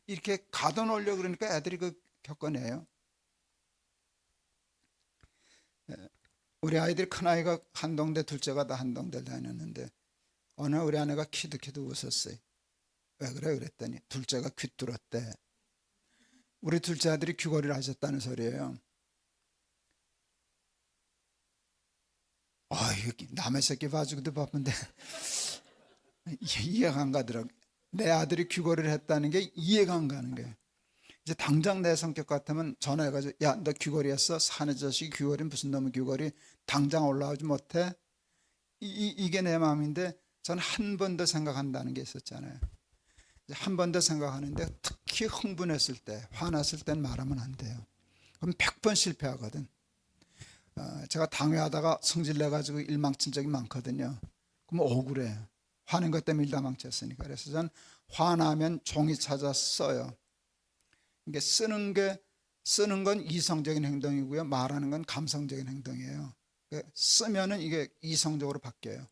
이렇게 가둬놓으려고 그러니까 애들이 겪어내요. 우리 아이들, 큰아이가 한동대, 둘째가 다 한동대 다녔는데 어느 날 우리 아내가 키득키득 웃었어요. 왜 그래? 그랬더니 둘째가 귀뚫었대. 우리 둘째 아들이 귀걸이를 하셨다는 소리예요. 남의 새끼 봐주기도 바쁜데 이해가 안 가더라고. 내 아들이 귀걸이를 했다는 게 이해가 안 가는 거예요. 이제 당장 내 성격 같으면 전화해가지고, 야, 너 귀걸이 했어? 사내 자식이 귀걸이, 무슨 놈의 귀걸이? 당장 올라오지 못해? 이게 내 마음인데, 저는 한 번 더 생각한다는 게 있었잖아요. 한 번 더 생각하는데, 특히 흥분했을 때, 화났을 땐 말하면 안 돼요. 그럼 100번 실패하거든. 제가 당회하다가 성질내가지고 일망친 적이 많거든요. 그럼 억울해. 화낸 것 때문에 일다망쳤으니까. 그래서 전 화나면 종이 찾아 써요. 이게 쓰는 건 이성적인 행동이고요. 말하는 건 감성적인 행동이에요. 쓰면은 이게 이성적으로 바뀌어요.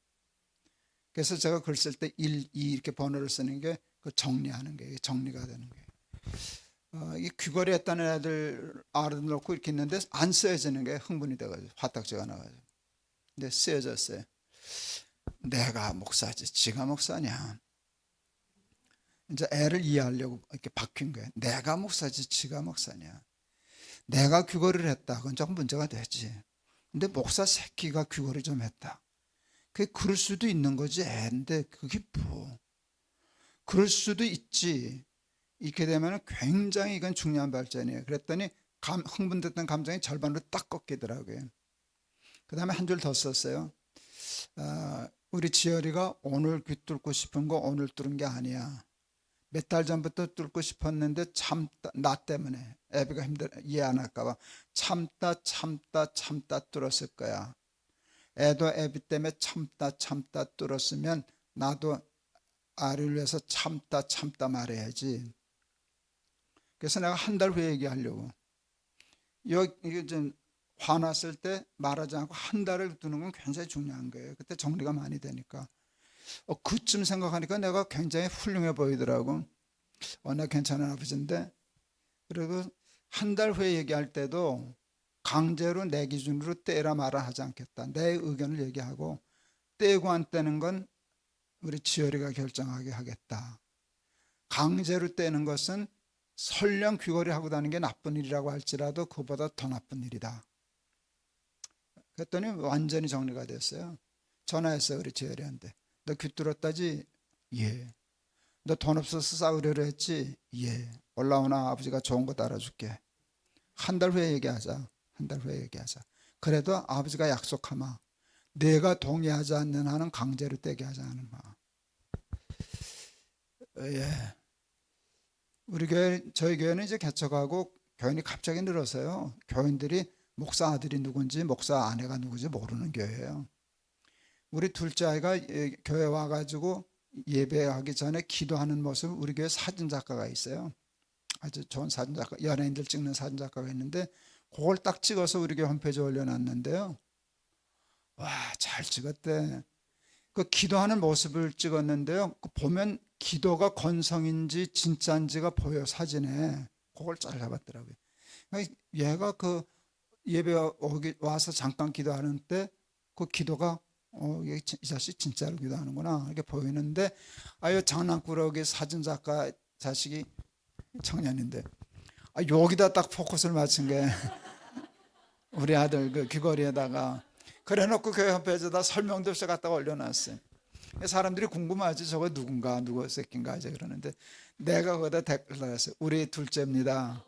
그래서 제가 글 쓸 때 1, 2 이렇게 번호를 쓰는 게 그 정리하는 게 정리가 되는 거예요. 이 귀걸이 했다는 애들 알아놓고 이렇게 있는데 안 쓰여지는 게 흥분이 돼가지고 화딱지가 나가지고. 근데 쓰여졌어요. 내가 목사지 지가 목사냐. 이제 애를 이해하려고 이렇게 바뀐 거예요. 내가 목사지 지가 목사냐. 내가 귀걸이를 했다. 그건 조금 문제가 되지. 근데 목사 새끼가 귀걸이 좀 했다. 그게 그럴 수도 있는 거지. 애인데 그게 뭐. 그럴 수도 있지. 이렇게 되면 굉장히 이건 중요한 발전이에요. 그랬더니 흥분됐던 감정이 절반으로 딱 꺾이더라고요. 그 다음에 한 줄 더 썼어요. 우리 지열이가 오늘 귀 뚫고 싶은 거 오늘 뚫은 게 아니야. 몇 달 전부터 뚫고 싶었는데 참다. 나 때문에 애비가 이해 안 할까 봐 참다 뚫었을 거야. 애도 애비 때문에 참다 뚫었으면 나도 아이를 위해서 참다 말해야지. 그래서 내가 한 달 후에 얘기하려고. 이게 좀 화났을 때 말하지 않고 한 달을 두는 건 굉장히 중요한 거예요. 그때 정리가 많이 되니까. 그쯤 생각하니까 내가 굉장히 훌륭해 보이더라고. 나 괜찮은 아버지인데. 그리고 한 달 후에 얘기할 때도 강제로 내 기준으로 떼라 마라 하지 않겠다. 내 의견을 얘기하고 떼고 안 떼는 건 우리 지열이가 결정하게 하겠다. 강제로 떼는 것은 설령 귀걸이 하고 다니는 게 나쁜 일이라고 할지라도 그보다 더 나쁜 일이다. 그랬더니 완전히 정리가 됐어요. 전화했어요. 우리 지열이한테. 너 귀 뚫었다지? 예. 너 돈 없어서 싸우려고 했지? 예. 올라오나 아버지가 좋은 거 따라줄게. 한 달 후에 얘기하자. 한 달 후에 얘기하자. 그래도 아버지가 약속하마. 내가 동의하지 않는 한은 강제로 떼게 하지 않으마. 예. 우리 교회, 저희 교회는 이제 개척하고 교인이 갑자기 늘어서요. 교인들이 목사 아들이 누군지 목사 아내가 누군지 모르는 교회예요. 우리 둘째 아이가 교회 와가지고 예배하기 전에 기도하는 모습, 우리 교회 사진작가가 있어요. 아주 좋은 사진작가, 연예인들 찍는 사진작가가 있는데 그걸 딱 찍어서 우리 교회 홈페이지에 올려놨는데요. 와, 잘 찍었대. 그 기도하는 모습을 찍었는데요. 보면 기도가 건성인지 진짜인지가 보여, 사진에. 그걸 잘라봤더라고요. 얘가 그 예배 와서 잠깐 기도하는 때 그 기도가 이 자식 진짜로 기도하는구나 이렇게 보이는데, 아유 장난꾸러기 사진작가 자식이 청년인데 여기다 딱 포커스를 맞춘 게 우리 아들 그 귀걸이에다가 그래놓고 교회 홈페이지에다 설명도 없이 갖다가 올려놨어요. 사람들이 궁금하지. 저거 누군가 누구 새끼인가 이제 그러는데 내가 거기다 댓글 달았어요. 우리 둘째입니다.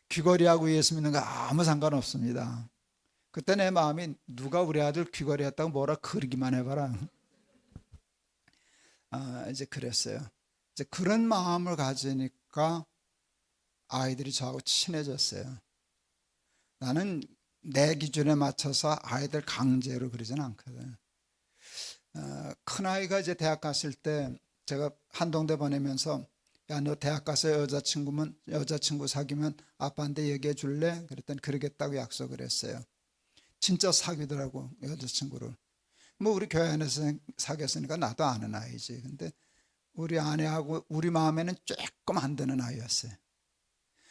귀걸이하고 예수 믿는 거 아무 상관없습니다. 그때 내 마음이 누가 우리 아들 귀걸이 했다고 뭐라 그러기만 해봐라. 이제 그랬어요. 이제 그런 마음을 가지니까 아이들이 저하고 친해졌어요. 나는 내 기준에 맞춰서 아이들 강제로 그러진 않거든. 큰아이가 이제 대학 갔을 때 제가 한동대 보내면서 야, 너 대학 가서 여자친구 사귀면 아빠한테 얘기해 줄래? 그랬더니 그러겠다고 약속을 했어요. 진짜 사귀더라고, 여자친구를. 뭐 우리 교회 안에서 사귀었으니까 나도 아는 아이지. 근데 우리 아내하고 우리 마음에는 조금 안 드는 아이였어요.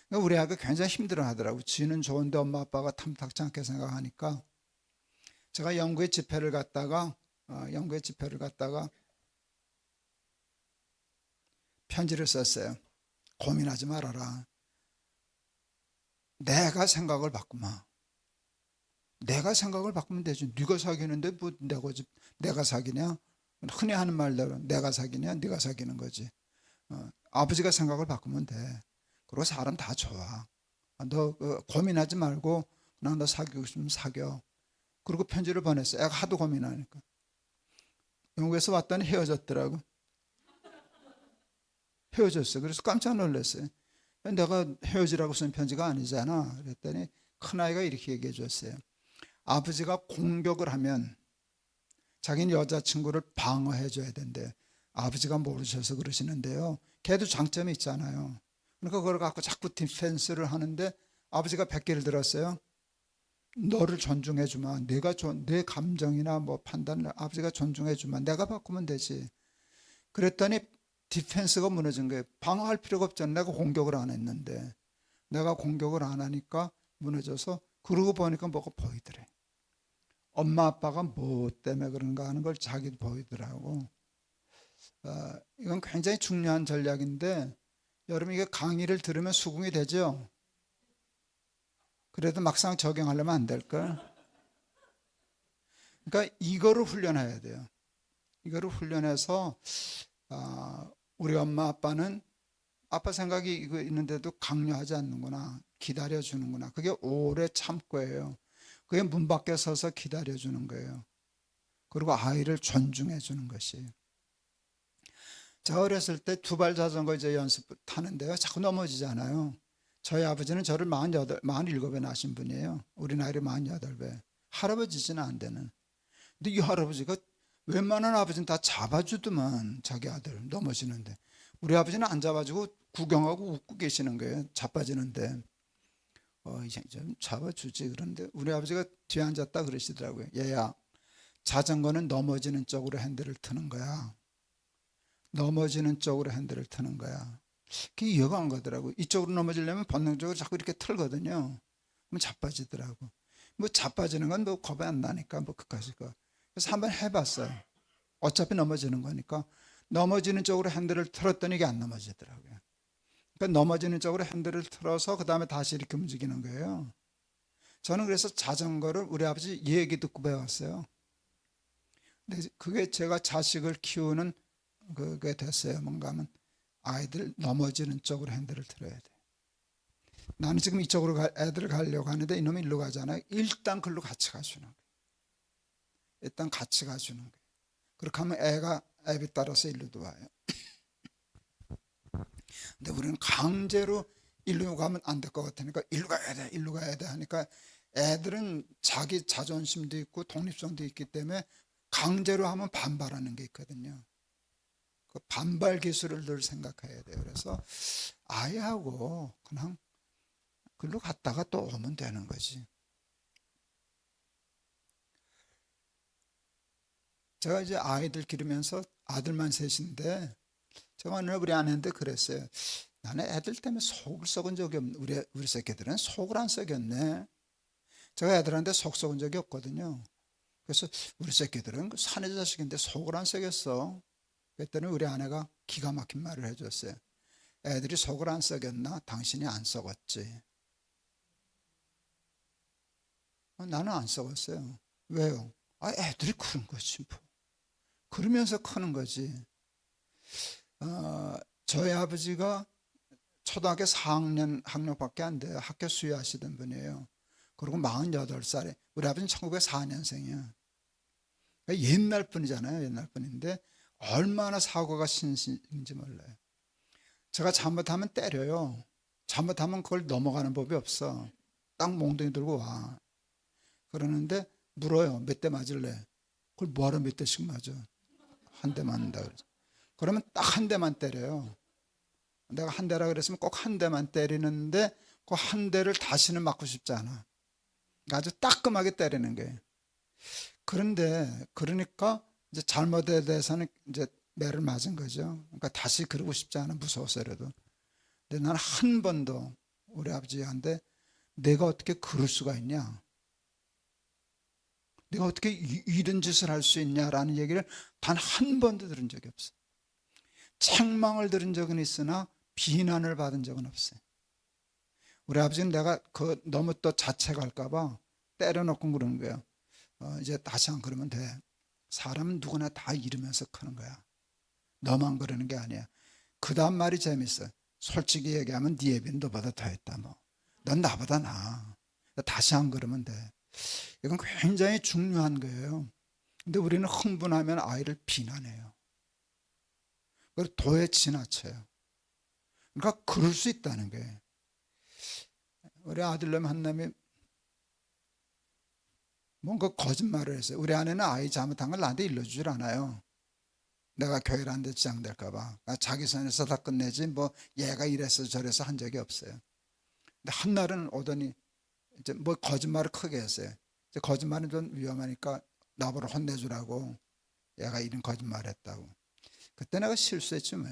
그러니까 우리 아이가 굉장히 힘들어 하더라고. 지는 좋은데 엄마 아빠가 탐탁치 않게 생각하니까. 제가 영구의 집회를 갔다가 편지를 썼어요. 고민하지 말아라. 내가 생각을 바꾸마. 내가 생각을 바꾸면 되지. 네가 사귀는데 뭐 내가 사귀냐? 흔히 하는 말대로 내가 사귀냐? 네가 사귀는 거지. 아버지가 생각을 바꾸면 돼. 그리고 사람 다 좋아. 너 고민하지 말고 그냥 너 사귀고 싶으면 사겨. 그리고 편지를 보냈어. 애가 하도 고민하니까. 영국에서 왔더니 헤어졌더라고. 헤어졌어. 그래서 깜짝 놀랐어요. 내가 헤어지라고 쓴 편지가 아니잖아. 그랬더니 큰아이가 이렇게 얘기해 줬어요. 아버지가 공격을 하면 자기는 여자친구를 방어해 줘야 된대. 아버지가 모르셔서 그러시는데요. 걔도 장점이 있잖아요. 그러니까 그걸 갖고 자꾸 디펜스를 하는데 아버지가 100개를 들었어요. 너를 존중해 주마. 내 감정이나 뭐 판단을 아버지가 존중해 주마. 내가 바꾸면 되지. 그랬더니 디펜스가 무너진 거예요. 방어할 필요가 없잖아. 내가 공격을 안 했는데. 내가 공격을 안 하니까 무너져서 그러고 보니까 뭐가 보이더래. 엄마 아빠가 뭐 때문에 그런가 하는 걸 자기도 보이더라고. 이건 굉장히 중요한 전략인데 여러분 이게 강의를 들으면 수긍이 되죠? 그래도 막상 적용하려면 안 될걸? 그러니까 이거를 훈련해야 돼요. 이거를 훈련해서 우리 엄마 아빠는 아빠 생각이 이거 있는데도 강요하지 않는구나. 기다려주는구나. 그게 오래 참고예요. 그게 문 밖에 서서 기다려주는 거예요. 그리고 아이를 존중해 주는 것이에요. 제가 어렸을 때 두발 자전거 이제 연습 타는데요. 자꾸 넘어지잖아요. 저희 아버지는 저를 47에 낳으신 분이에요. 우리 나이로 48배. 할아버지지는 안 되는. 근데 이 할아버지가 웬만한 아버지는 다 잡아주더만 자기 아들 넘어지는데 우리 아버지는 안 잡아주고 구경하고 웃고 계시는 거예요. 자빠지는데 이제 좀 잡아주지. 그런데 우리 아버지가 뒤에 앉았다 그러시더라고요. 얘야, 자전거는 넘어지는 쪽으로 핸들을 트는 거야. 넘어지는 쪽으로 핸들을 트는 거야. 그게 이해가 안 가더라고요. 이쪽으로 넘어지려면 본능적으로 자꾸 이렇게 틀거든요. 그럼 자빠지더라고. 뭐 자빠지는 건 뭐 겁이 안 나니까 뭐 그까짓 거. 그래서 한번 해봤어요. 어차피 넘어지는 거니까 넘어지는 쪽으로 핸들을 틀었더니 이게 안 넘어지더라고요. 그러니까 넘어지는 쪽으로 핸들을 틀어서 그 다음에 다시 이렇게 움직이는 거예요. 저는 그래서 자전거를 우리 아버지 얘기 듣고 배웠어요. 근데 그게 제가 자식을 키우는 그게 됐어요. 뭔가 하면 아이들 넘어지는 쪽으로 핸들을 틀어야 돼. 나는 지금 이쪽으로 애들 가려고 하는데 이놈이 일로 가잖아요. 일단 글로 같이 가주는 거예요. 일단 같이 가주는 거예요. 그렇게 하면 애가 앱에 따라서 일로도 와요. 근데 우리는 강제로 일로 가면 안 될 것 같으니까 일로 가야 돼, 일로 가야 돼 하니까 애들은 자기 자존심도 있고 독립성도 있기 때문에 강제로 하면 반발하는 게 있거든요. 그 반발 기술을 늘 생각해야 돼요. 그래서 아이하고 그냥 글로 갔다가 또 오면 되는 거지. 제가 이제 아이들 기르면서 아들만 셋인데 제가 어느 날 우리 아내한테 그랬어요. 나는 애들 때문에 속을 썩은 적이 없네. 우리 새끼들은 속을 안 썩였네. 제가 애들한테 속 썩은 적이 없거든요. 그래서 우리 새끼들은 사내 자식인데 속을 안 썩였어. 그랬더니 우리 아내가 기가 막힌 말을 해줬어요. 애들이 속을 안 썩였나? 당신이 안 썩었지. 나는 안 썩었어요. 왜요? 애들이 그런 거지 뭐. 그러면서 크는 거지. 저희 아버지가 초등학교 4학년 학력밖에 안 돼요. 학교 수유하시던 분이에요. 그리고 48살에 우리 아버지는 1904년생이야. 그러니까 옛날 분이잖아요. 옛날 분인데 얼마나 사고가 신신인지 몰라요. 제가 잘못하면 때려요. 잘못하면 그걸 넘어가는 법이 없어. 딱 몽둥이 들고 와. 그러는데 물어요. 몇 대 맞을래? 그걸 뭐하러 몇 대씩 맞아? 한 대 맞는다 그러죠. 그러면 딱 한 대만 때려요. 내가 한 대라 그랬으면 꼭 한 대만 때리는데 그 한 대를 다시는 맞고 싶지 않아. 아주 따끔하게 때리는 거예요. 그런데 그러니까 이제 잘못에 대해서는 이제 매를 맞은 거죠. 그러니까 다시 그러고 싶지 않아. 무서워서라도. 근데 나는 한 번도 우리 아버지한테 내가 어떻게 그럴 수가 있냐? 내가 어떻게 이런 짓을 할 수 있냐라는 얘기를 단 한 번도 들은 적이 없어요. 책망을 들은 적은 있으나 비난을 받은 적은 없어요. 우리 아버지는 내가 너무 또 자책할까봐 때려놓고 그러는 거예요. 이제 다시 안 그러면 돼. 사람은 누구나 다 잃으면서 크는 거야. 너만 그러는 게 아니야. 그 다음 말이 재밌어. 솔직히 얘기하면 네 애비는 너보다 더 했다. 뭐. 넌 나보다 나아. 다시 안 그러면 돼. 이건 굉장히 중요한 거예요. 근데 우리는 흥분하면 아이를 비난해요. 그리고 도에 지나쳐요. 그러니까 그럴 수 있다는 거예요. 우리 아들놈 한 놈이 뭔가 거짓말을 했어요. 우리 아내는 아이 잘못한 걸 나한테 일러주질 않아요. 내가 교회를 안 돼 지장될까 봐. 자기 선에서 다 끝내지 뭐 얘가 이래서 저래서 한 적이 없어요. 근데 한날은 오더니 이제 뭐 거짓말을 크게 했어요. 이제 거짓말은 좀 위험하니까 나보러 혼내주라고, 얘가 이런 거짓말 했다고. 그때 내가 실수했지 뭐.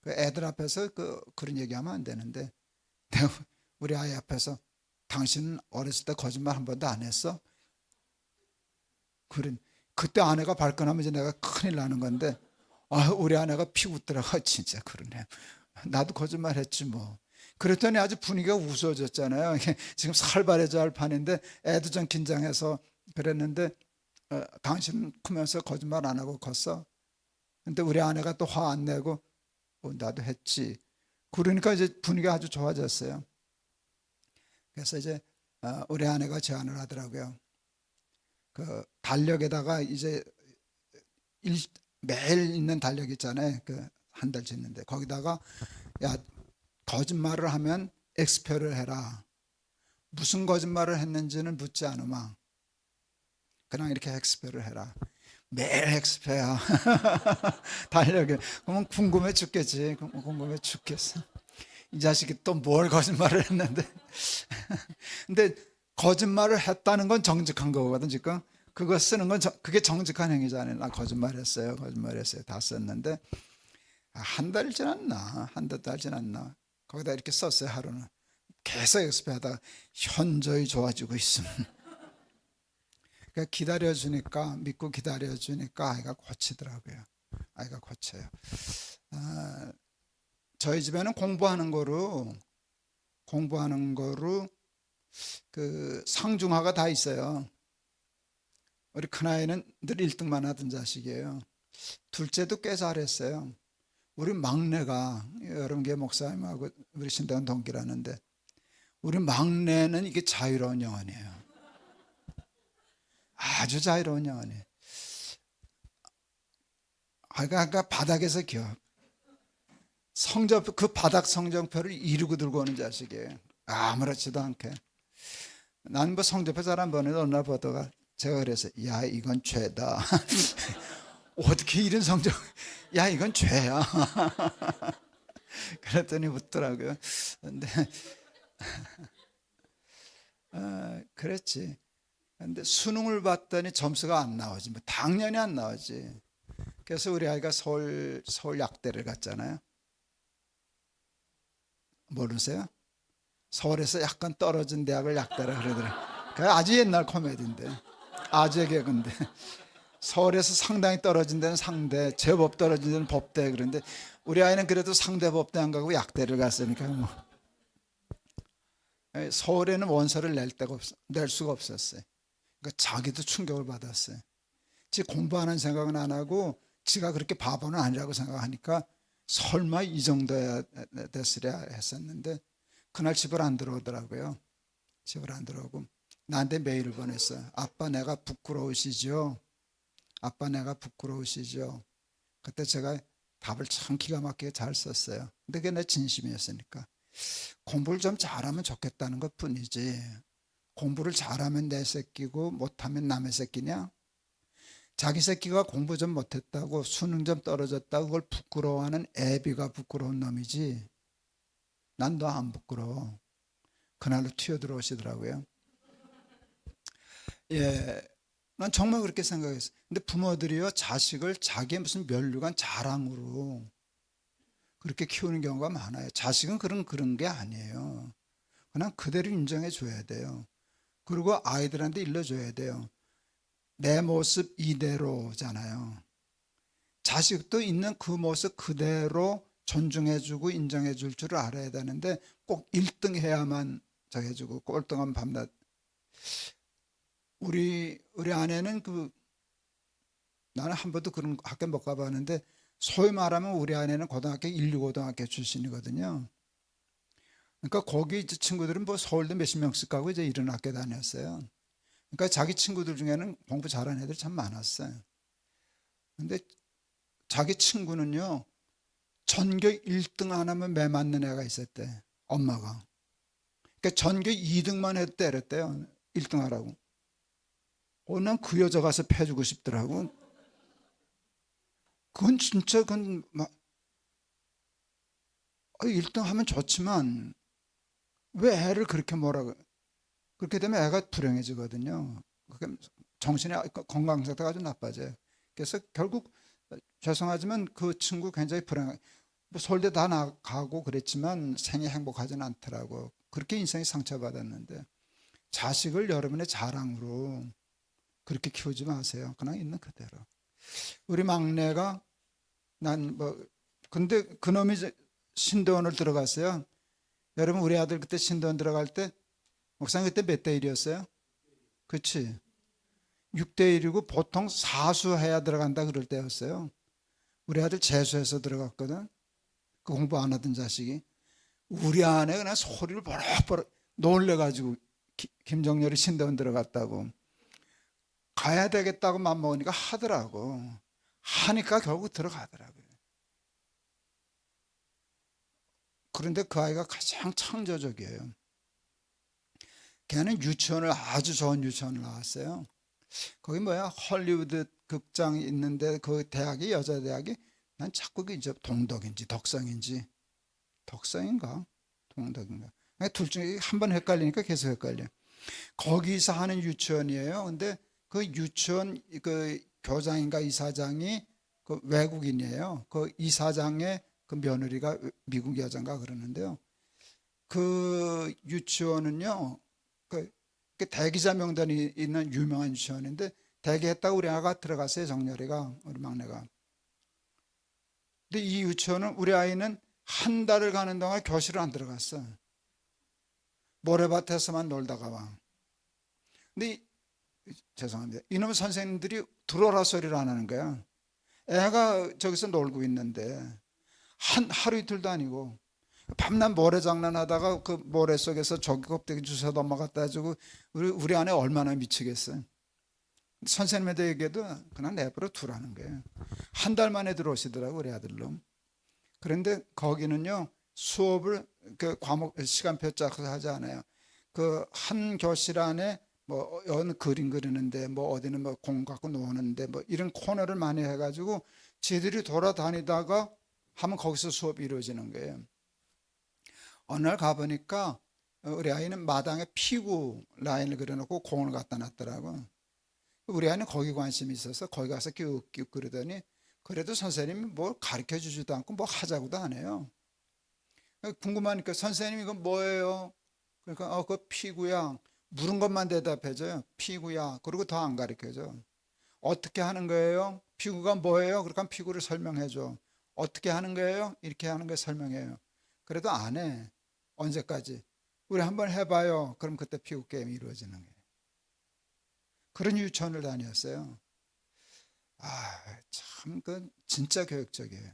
그 애들 앞에서 그런 얘기하면 안 되는데 내가 우리 아이 앞에서 당신은 어렸을 때 거짓말 한 번도 안 했어? 그때 아내가 발끈하면 이제 내가 큰일 나는 건데, 우리 아내가 피 웃더라고. 진짜 그러네. 나도 거짓말 했지 뭐. 그랬더니 아주 분위기가 우스워졌잖아요. 지금 살벌해져 할 판인데 애도 좀 긴장해서 그랬는데, 당신 크면서 거짓말 안 하고 컸어? 근데 우리 아내가 또 화 안 내고 나도 했지. 그러니까 이제 분위기가 아주 좋아졌어요. 그래서 이제 우리 아내가 제안을 하더라고요. 그 달력에다가 이제 매일 있는 달력 있잖아요. 그 한 달 짓는데 거기다가 야, 거짓말을 하면 엑스표를 해라. 무슨 거짓말을 했는지는 묻지 않으마. 그냥 이렇게 엑스표를 해라. 매일 엑스표야. 달력에. 그러면 궁금해 죽겠지. 궁금해 죽겠어. 이 자식이 또 뭘 거짓말을 했는데. 근데 거짓말을 했다는 건 정직한 거거든 지금. 그거 쓰는 건 그게 정직한 행위잖아요. 나 거짓말했어요. 다 썼는데 한 달 지났나, 한두 달 지났나, 거기다 이렇게 썼어요. 하루는 계속 연습하다가 현저히 좋아지고 있으면 그러니까 기다려주니까, 믿고 기다려주니까 아이가 고치더라고요. 아이가 고쳐요. 저희 집에는 공부하는 거로 그 상중하가 다 있어요. 우리 큰아이는 늘 1등만 하던 자식이에요. 둘째도 꽤 잘했어요. 우리 막내가, 여러분 개 목사님하고 우리 신당은 동기라는데, 우리 막내는 이게 자유로운 영혼이에요. 아주 자유로운 영혼이에요. 그러니까 바닥에서 기어. 그 바닥 성적표를 이루고 들고 오는 자식이에요. 아무렇지도 않게. 난 뭐 성적표 잘 안 보는데 어느 날 보다가 제가 그래서 야 이건 죄다. 어떻게 이런 성적, 야 이건 죄야. 그랬더니 웃더라고요. 근데 그랬지. 근데 수능을 봤더니 점수가 안 나오지. 뭐 당연히 안 나오지. 그래서 우리 아이가 서울 약대를 갔잖아요. 모르세요? 서울에서 약간 떨어진 대학을 약대라 그러더라고요. 그 아주 옛날 코미디인데, 아재 개그인데. 서울에서 상당히 떨어진 데는 상대, 제법 떨어진 데는 법대. 그런데 우리 아이는 그래도 상대 법대 안 가고 약대를 갔으니까 뭐. 서울에는 원서를 낼 수가 없었어요. 그러니까 자기도 충격을 받았어요. 지 공부하는 생각은 안 하고 지가 그렇게 바보는 아니라고 생각하니까 설마 이 정도야 됐으랴 했었는데, 그날 집을 안 들어오더라고요. 집을 안 들어오고 나한테 메일을 보냈어요. 아빠 내가 부끄러우시죠? 아빠 내가 부끄러우시죠? 그때 제가 답을 참 기가 막히게 잘 썼어요. 근데 그게 내 진심이었으니까. 공부를 좀 잘하면 좋겠다는 것 뿐이지, 공부를 잘하면 내 새끼고 못하면 남의 새끼냐? 자기 새끼가 공부 좀 못했다고 수능 좀 떨어졌다고 그걸 부끄러워하는 애비가 부끄러운 놈이지, 난 너 안 부끄러워. 그날로 튀어들어오시더라고요. 예, 난 정말 그렇게 생각했어요. 근데 부모들이요, 자식을 자기의 무슨 면류관 자랑으로 그렇게 키우는 경우가 많아요. 자식은 그런 게 아니에요. 그냥 그대로 인정해 줘야 돼요. 그리고 아이들한테 일러줘야 돼요. 내 모습 이대로잖아요. 자식도 있는 그 모습 그대로 존중해주고 인정해줄 줄을 알아야 되는데, 꼭 1등 해야만 해주고 꼴등하면 밤낮. 우리 아내는 나는 한 번도 그런 학교 못 가봤는데, 소위 말하면 우리 아내는 고등학교 1, 2고등학교 출신이거든요. 그러니까 거기 이제 친구들은 뭐 서울대 몇십 명씩 가고 이제 이런 학교 다녔어요. 그러니까 자기 친구들 중에는 공부 잘하는 애들 참 많았어요. 근데 자기 친구는요, 전교 1등 안 하면 매 맞는 애가 있었대, 엄마가. 그러니까 전교 2등만 해도 때렸대요, 1등 하라고. 난 그 여자 가서 패주고 싶더라고. 그건 진짜 그건 막 1등 하면 좋지만 왜 애를 그렇게 뭐라고 그렇게 되면 애가 불행해지거든요. 그게 정신의 건강 상태가 아주 나빠져요. 그래서 결국 죄송하지만 그 친구 굉장히 불행해. 뭐 서울대 다 나가고 그랬지만 생이 행복하지는 않더라고. 그렇게 인생이 상처받았는데 자식을 여러분의 자랑으로 그렇게 키우지 마세요. 그냥 있는 그대로. 우리 막내가 난 뭐 근데 그놈이 신대원을 들어갔어요. 여러분 우리 아들 그때 신대원 들어갈 때 목사님 그때 몇 대 1이었어요? 그치? 6대 1이고 보통 사수해야 들어간다 그럴 때였어요. 우리 아들 재수해서 들어갔거든. 그 공부 안 하던 자식이. 우리 아내 그냥 소리를 버럭버럭 놀래가지고 김정렬이 신대원 들어갔다고. 가야 되겠다고 맘먹으니까 하더라고. 하니까 결국 들어가더라고요. 그런데 그 아이가 가장 창조적이에요. 걔는 유치원을 아주 좋은 유치원을 나왔어요. 거기 뭐야 헐리우드 극장이 있는데 그 대학이 여자 대학이 난 자꾸 이제 동덕인지 덕성인가 동덕인가 둘 중에 한 번 헷갈리니까 계속 헷갈려. 거기서 하는 유치원이에요. 근데 그 유치원 그 교장인가 이사장이 그 외국인이에요. 그 이사장의 그 며느리가 미국 여자인가 그러는데요. 그 유치원은요, 그 대기자 명단이 있는 유명한 유치원인데 대기했다고 우리 아가 들어갔어요. 정렬이가 우리 막내가. 근데 이 유치원은 우리 아이는 한 달을 가는 동안 교실을 안 들어갔어. 모래밭에서만 놀다가 와. 근데 죄송합니다. 이놈 선생님들이 들어오라 소리를 안 하는 거야. 애가 저기서 놀고 있는데 하루 이틀도 아니고 밤낮 모래 장난하다가 그 모래 속에서 조개 껍데기 주워 넘어갔다 해주고 우리 아내 얼마나 미치겠어요. 선생님한테 얘기해도 그냥 내버려 두라는 거예요. 한 달 만에 들어오시더라고 우리 아들로. 그런데 거기는요 수업을 그 과목 시간표 짜서 하지 않아요. 그 한 교실 안에 뭐 어느 그림 그리는데 뭐 어디는 뭐 공 갖고 노는데 뭐 이런 코너를 많이 해가지고 지들이 돌아다니다가 하면 거기서 수업이 이루어지는 거예요. 어느 날 가보니까 우리 아이는 마당에 피구 라인을 그려놓고 공을 갖다 놨더라고. 우리 아이는 거기 관심이 있어서 거기 가서 끼욱끼욱 그러더니 그래도 선생님이 뭘 가르쳐 주지도 않고 뭐 하자고도 안 해요. 궁금하니까 선생님 이건 뭐예요? 그러니까 그거 피구야. 물은 것만 대답해줘요. 피구야. 그리고 더 안 가르쳐줘. 어떻게 하는 거예요? 피구가 뭐예요? 그러니까 피구를 설명해줘. 어떻게 하는 거예요? 이렇게 하는 거 설명해요. 그래도 안 해. 언제까지? 우리 한번 해봐요. 그럼 그때 피구 게임이 이루어지는 거예요. 그런 유치원을 다녔어요. 참, 진짜 교육적이에요.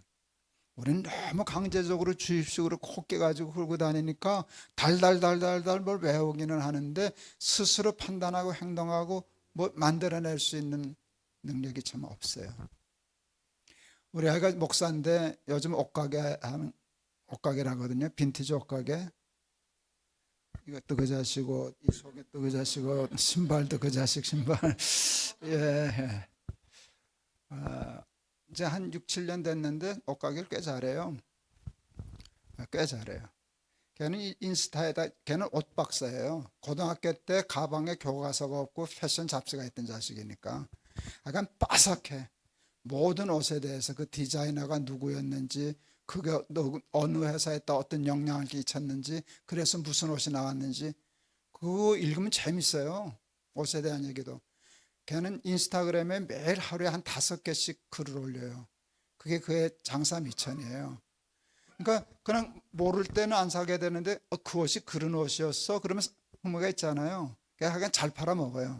우리는 너무 강제적으로 주입식으로 콕 깨가지고 끌고 다니니까 달달달달달 뭘 외우기는 하는데 스스로 판단하고 행동하고 뭐 만들어낼 수 있는 능력이 참 없어요. 우리 아이가 목사인데 요즘 옷가게를 하거든요. 빈티지 옷가게. 이것도 그 자식이고 이 속에도 그 자식이고 신발도 그 자식 신발. 예. 이제 한 6, 7년 됐는데 옷가게를 꽤 잘해요. 꽤 잘해요. 걔는 인스타에다 걔는 옷 박사예요. 고등학교 때 가방에 교과서가 없고 패션 잡지가 있던 자식이니까 약간 빠삭해. 모든 옷에 대해서 그 디자이너가 누구였는지 그게 어느 회사에다 어떤 영향을 끼쳤는지 그래서 무슨 옷이 나왔는지 그거 읽으면 재밌어요. 옷에 대한 얘기도. 걔는 인스타그램에 매일 하루에 한 5개씩 글을 올려요. 그게 그의 장사 미천이에요. 그러니까 그냥 모를 때는 안 사게 되는데 그 옷이 그런 옷이었어? 그러면 흥미가 있잖아요. 그냥 잘 팔아먹어요.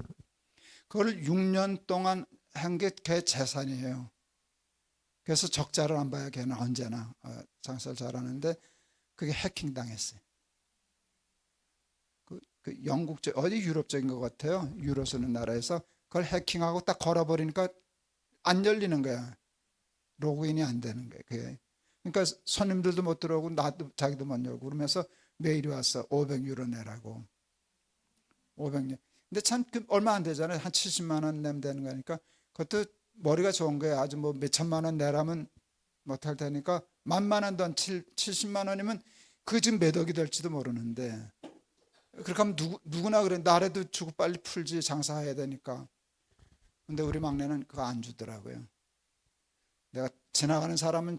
그걸 6년 동안 한 게 걔 재산이에요. 그래서 적자를 안 봐야 걔는 언제나 장사를 잘하는데 그게 해킹당했어요. 그 영국 어디 유럽적인 것 같아요. 유로 쓰는 나라에서 그걸 해킹하고 딱 걸어버리니까 안 열리는 거야. 로그인이 안 되는 거야. 그게. 그러니까 손님들도 못 들어오고 나도 자기도 못 열고 그러면서 메일이 왔어. 500유로 내라고. 500유로. 근데 참 얼마 안 되잖아요. 한 70만 원 내면 되는 거니까 그것도 머리가 좋은 거예요. 아주 뭐 몇천만 원 내라면 못할 테니까 만만 원도 한 70만 원이면 그 집 몇 억이 될지도 모르는데 그렇게 하면 누구나 그래. 나라도 주고 빨리 풀지 장사해야 되니까. 근데 우리 막내는 그거 안 주더라고요. 내가 지나가는 사람은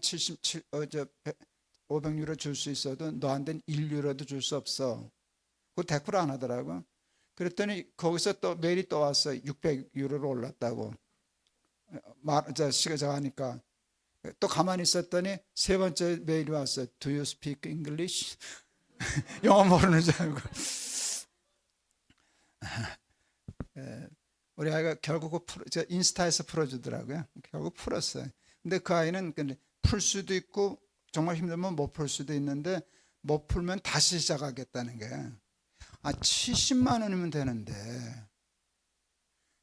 500유로 줄 수 있어도 너한테는 1유로도 줄 수 없어. 그거 대꾸를 안 하더라고. 그랬더니 거기서 또 메일이 또 왔어. 600유로로 올랐다고. 시가 하니까 또 가만히 있었더니 세 번째 메일이 왔어. Do you speak English? 영어 모르는 줄 알고. 우리 아이가 결국 인스타에서 풀어주더라고요. 결국 풀었어요. 근데 그 아이는 풀 수도 있고 정말 힘들면 못 풀 수도 있는데 못 풀면 다시 시작하겠다는 게 70만 원이면 되는데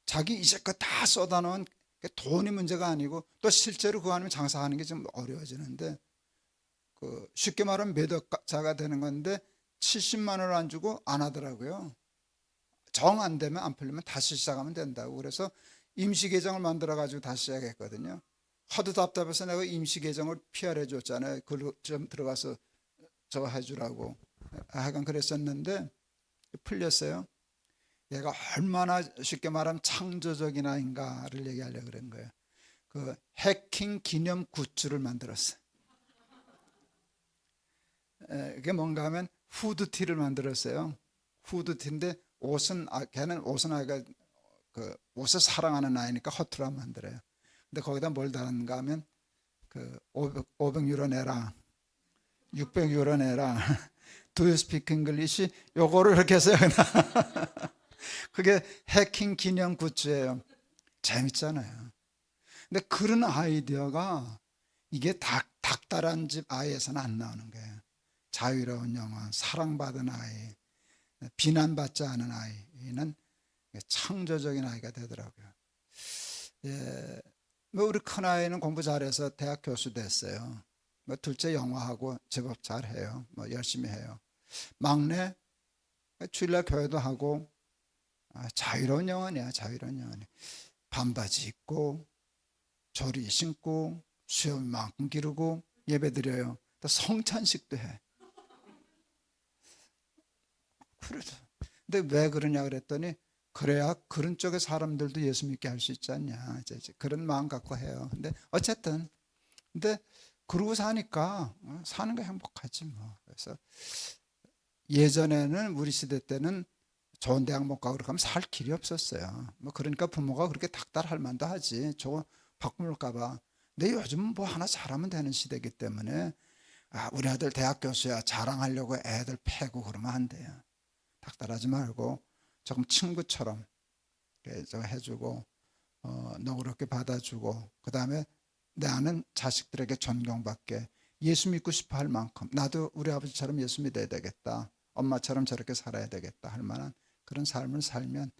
자기 이제껏 다 쏟아놓은 돈이 문제가 아니고 또 실제로 그거 아니면 장사하는 게 좀 어려워지는데 쉽게 말하면 매덕자가 되는 건데 70만 원을 안 주고 안 하더라고요. 정 안 되면 안 풀리면 다시 시작하면 된다고. 그래서 임시 계정을 만들어 가지고 다시 시작했거든요. 하도 답답해서 내가 임시 계정을 PR 줬잖아요. 그걸 좀 들어가서 저거 해주라고. 하여간 그랬었는데 풀렸어요. 얘가 얼마나 쉽게 말하면 창조적인 아인가를 얘기하려고 그런 거예요. 그 해킹 기념 굿즈를 만들었어요. 그게 뭔가 하면 후드티를 만들었어요. 후드티인데 걔는 옷은 아이가 옷을 사랑하는 아이니까 허투루 안 만들어요. 근데 거기다 뭘 달았는가 하면 500유로 내라, 600유로 내라, Do you speak English? 요거를 이렇게 해서 그게 해킹 기념 굿즈예요. 재밌잖아요. 근데 그런 아이디어가 이게 닥달한 집 아이에서는 안 나오는 거예요. 자유로운 영혼, 사랑받은 아이, 비난받지 않은 아이는 창조적인 아이가 되더라고요. 예, 우리 큰아이는 공부 잘해서 대학 교수 됐어요. 둘째 영어하고 제법 잘해요. 열심히 해요. 막내 주일날 교회도 하고 자유로운 영혼이야. 자유로운 영혼이. 반바지 입고 조리 신고 수염만큼 기르고 예배 드려요. 또 성찬식도 해. 그래서 근데 왜 그러냐 그랬더니 그래야 그런 쪽의 사람들도 예수 믿게 할 수 있지 않냐. 이제 그런 마음 갖고 해요. 근데 어쨌든 근데 그러고 사니까 사는 거 행복하지 뭐. 그래서 예전에는 우리 시대 때는 좋은 대학 못 가고 그렇게 하면 살 길이 없었어요. 그러니까 부모가 그렇게 닥달할 만도 하지. 저거 바꿀까 봐. 근데 요즘은 뭐 하나 잘하면 되는 시대이기 때문에 우리 아들 대학 교수야 자랑하려고 애들 패고 그러면 안 돼요. 닥달하지 말고 조금 친구처럼 해주고 너그럽게 받아주고 그 다음에 내 아는 자식들에게 존경받게 예수 믿고 싶어 할 만큼 나도 우리 아버지처럼 예수 믿어야 되겠다. 엄마처럼 저렇게 살아야 되겠다 할 만한 그런 삶을 살면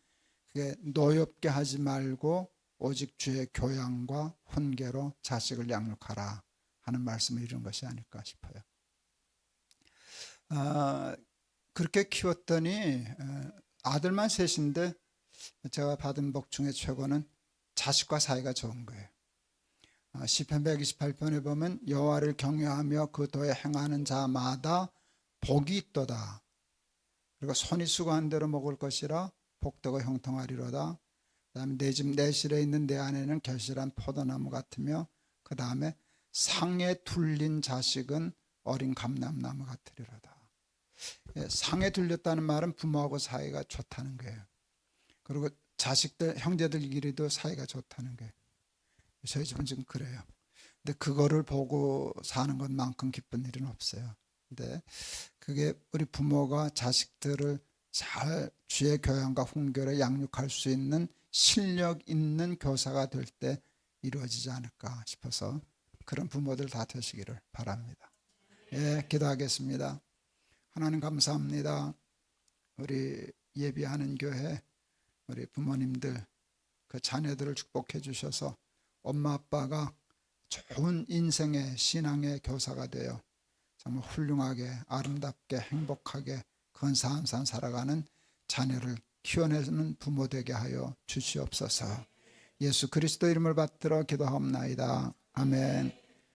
그게 노엽게 하지 말고 오직 주의 교양과 훈계로 자식을 양육하라 하는 말씀을 이룬 것이 아닐까 싶어요. 그렇게 키웠더니 아들만 셋인데 제가 받은 복 중에 최고는 자식과 사이가 좋은 거예요. 시편 128편에 보면 여호와를 경외하며 그 도에 행하는 자마다 복이 있도다. 그리고 손이 수고한 대로 먹을 것이라 복되고 형통하리로다. 그 다음에 내 집 내실에 있는 내 안에는 결실한 포도나무 같으며 그 다음에 상에 둘린 자식은 어린 감람나무 같으리로다. 상에 둘렸다는 말은 부모하고 사이가 좋다는 거예요. 그리고 자식들 형제들끼리도 사이가 좋다는 거예요. 저희 집은 지금 그래요. 근데 그거를 보고 사는 것만큼 기쁜 일은 없어요. 근데 그게 우리 부모가 자식들을 잘 주의 교양과 훈계로 양육할 수 있는 실력 있는 교사가 될 때 이루어지지 않을까 싶어서 그런 부모들 다 되시기를 바랍니다. 예, 기도하겠습니다. 하나님 감사합니다. 우리 예비하는 교회 우리 부모님들 그 자녀들을 축복해 주셔서 엄마 아빠가 좋은 인생의 신앙의 교사가 되어 정말 훌륭하게 아름답게 행복하게 근사한 삶 살아가는 자녀를 키워내는 부모 되게 하여 주시옵소서. 예수 그리스도 이름을 받들어 기도하옵나이다. 아멘.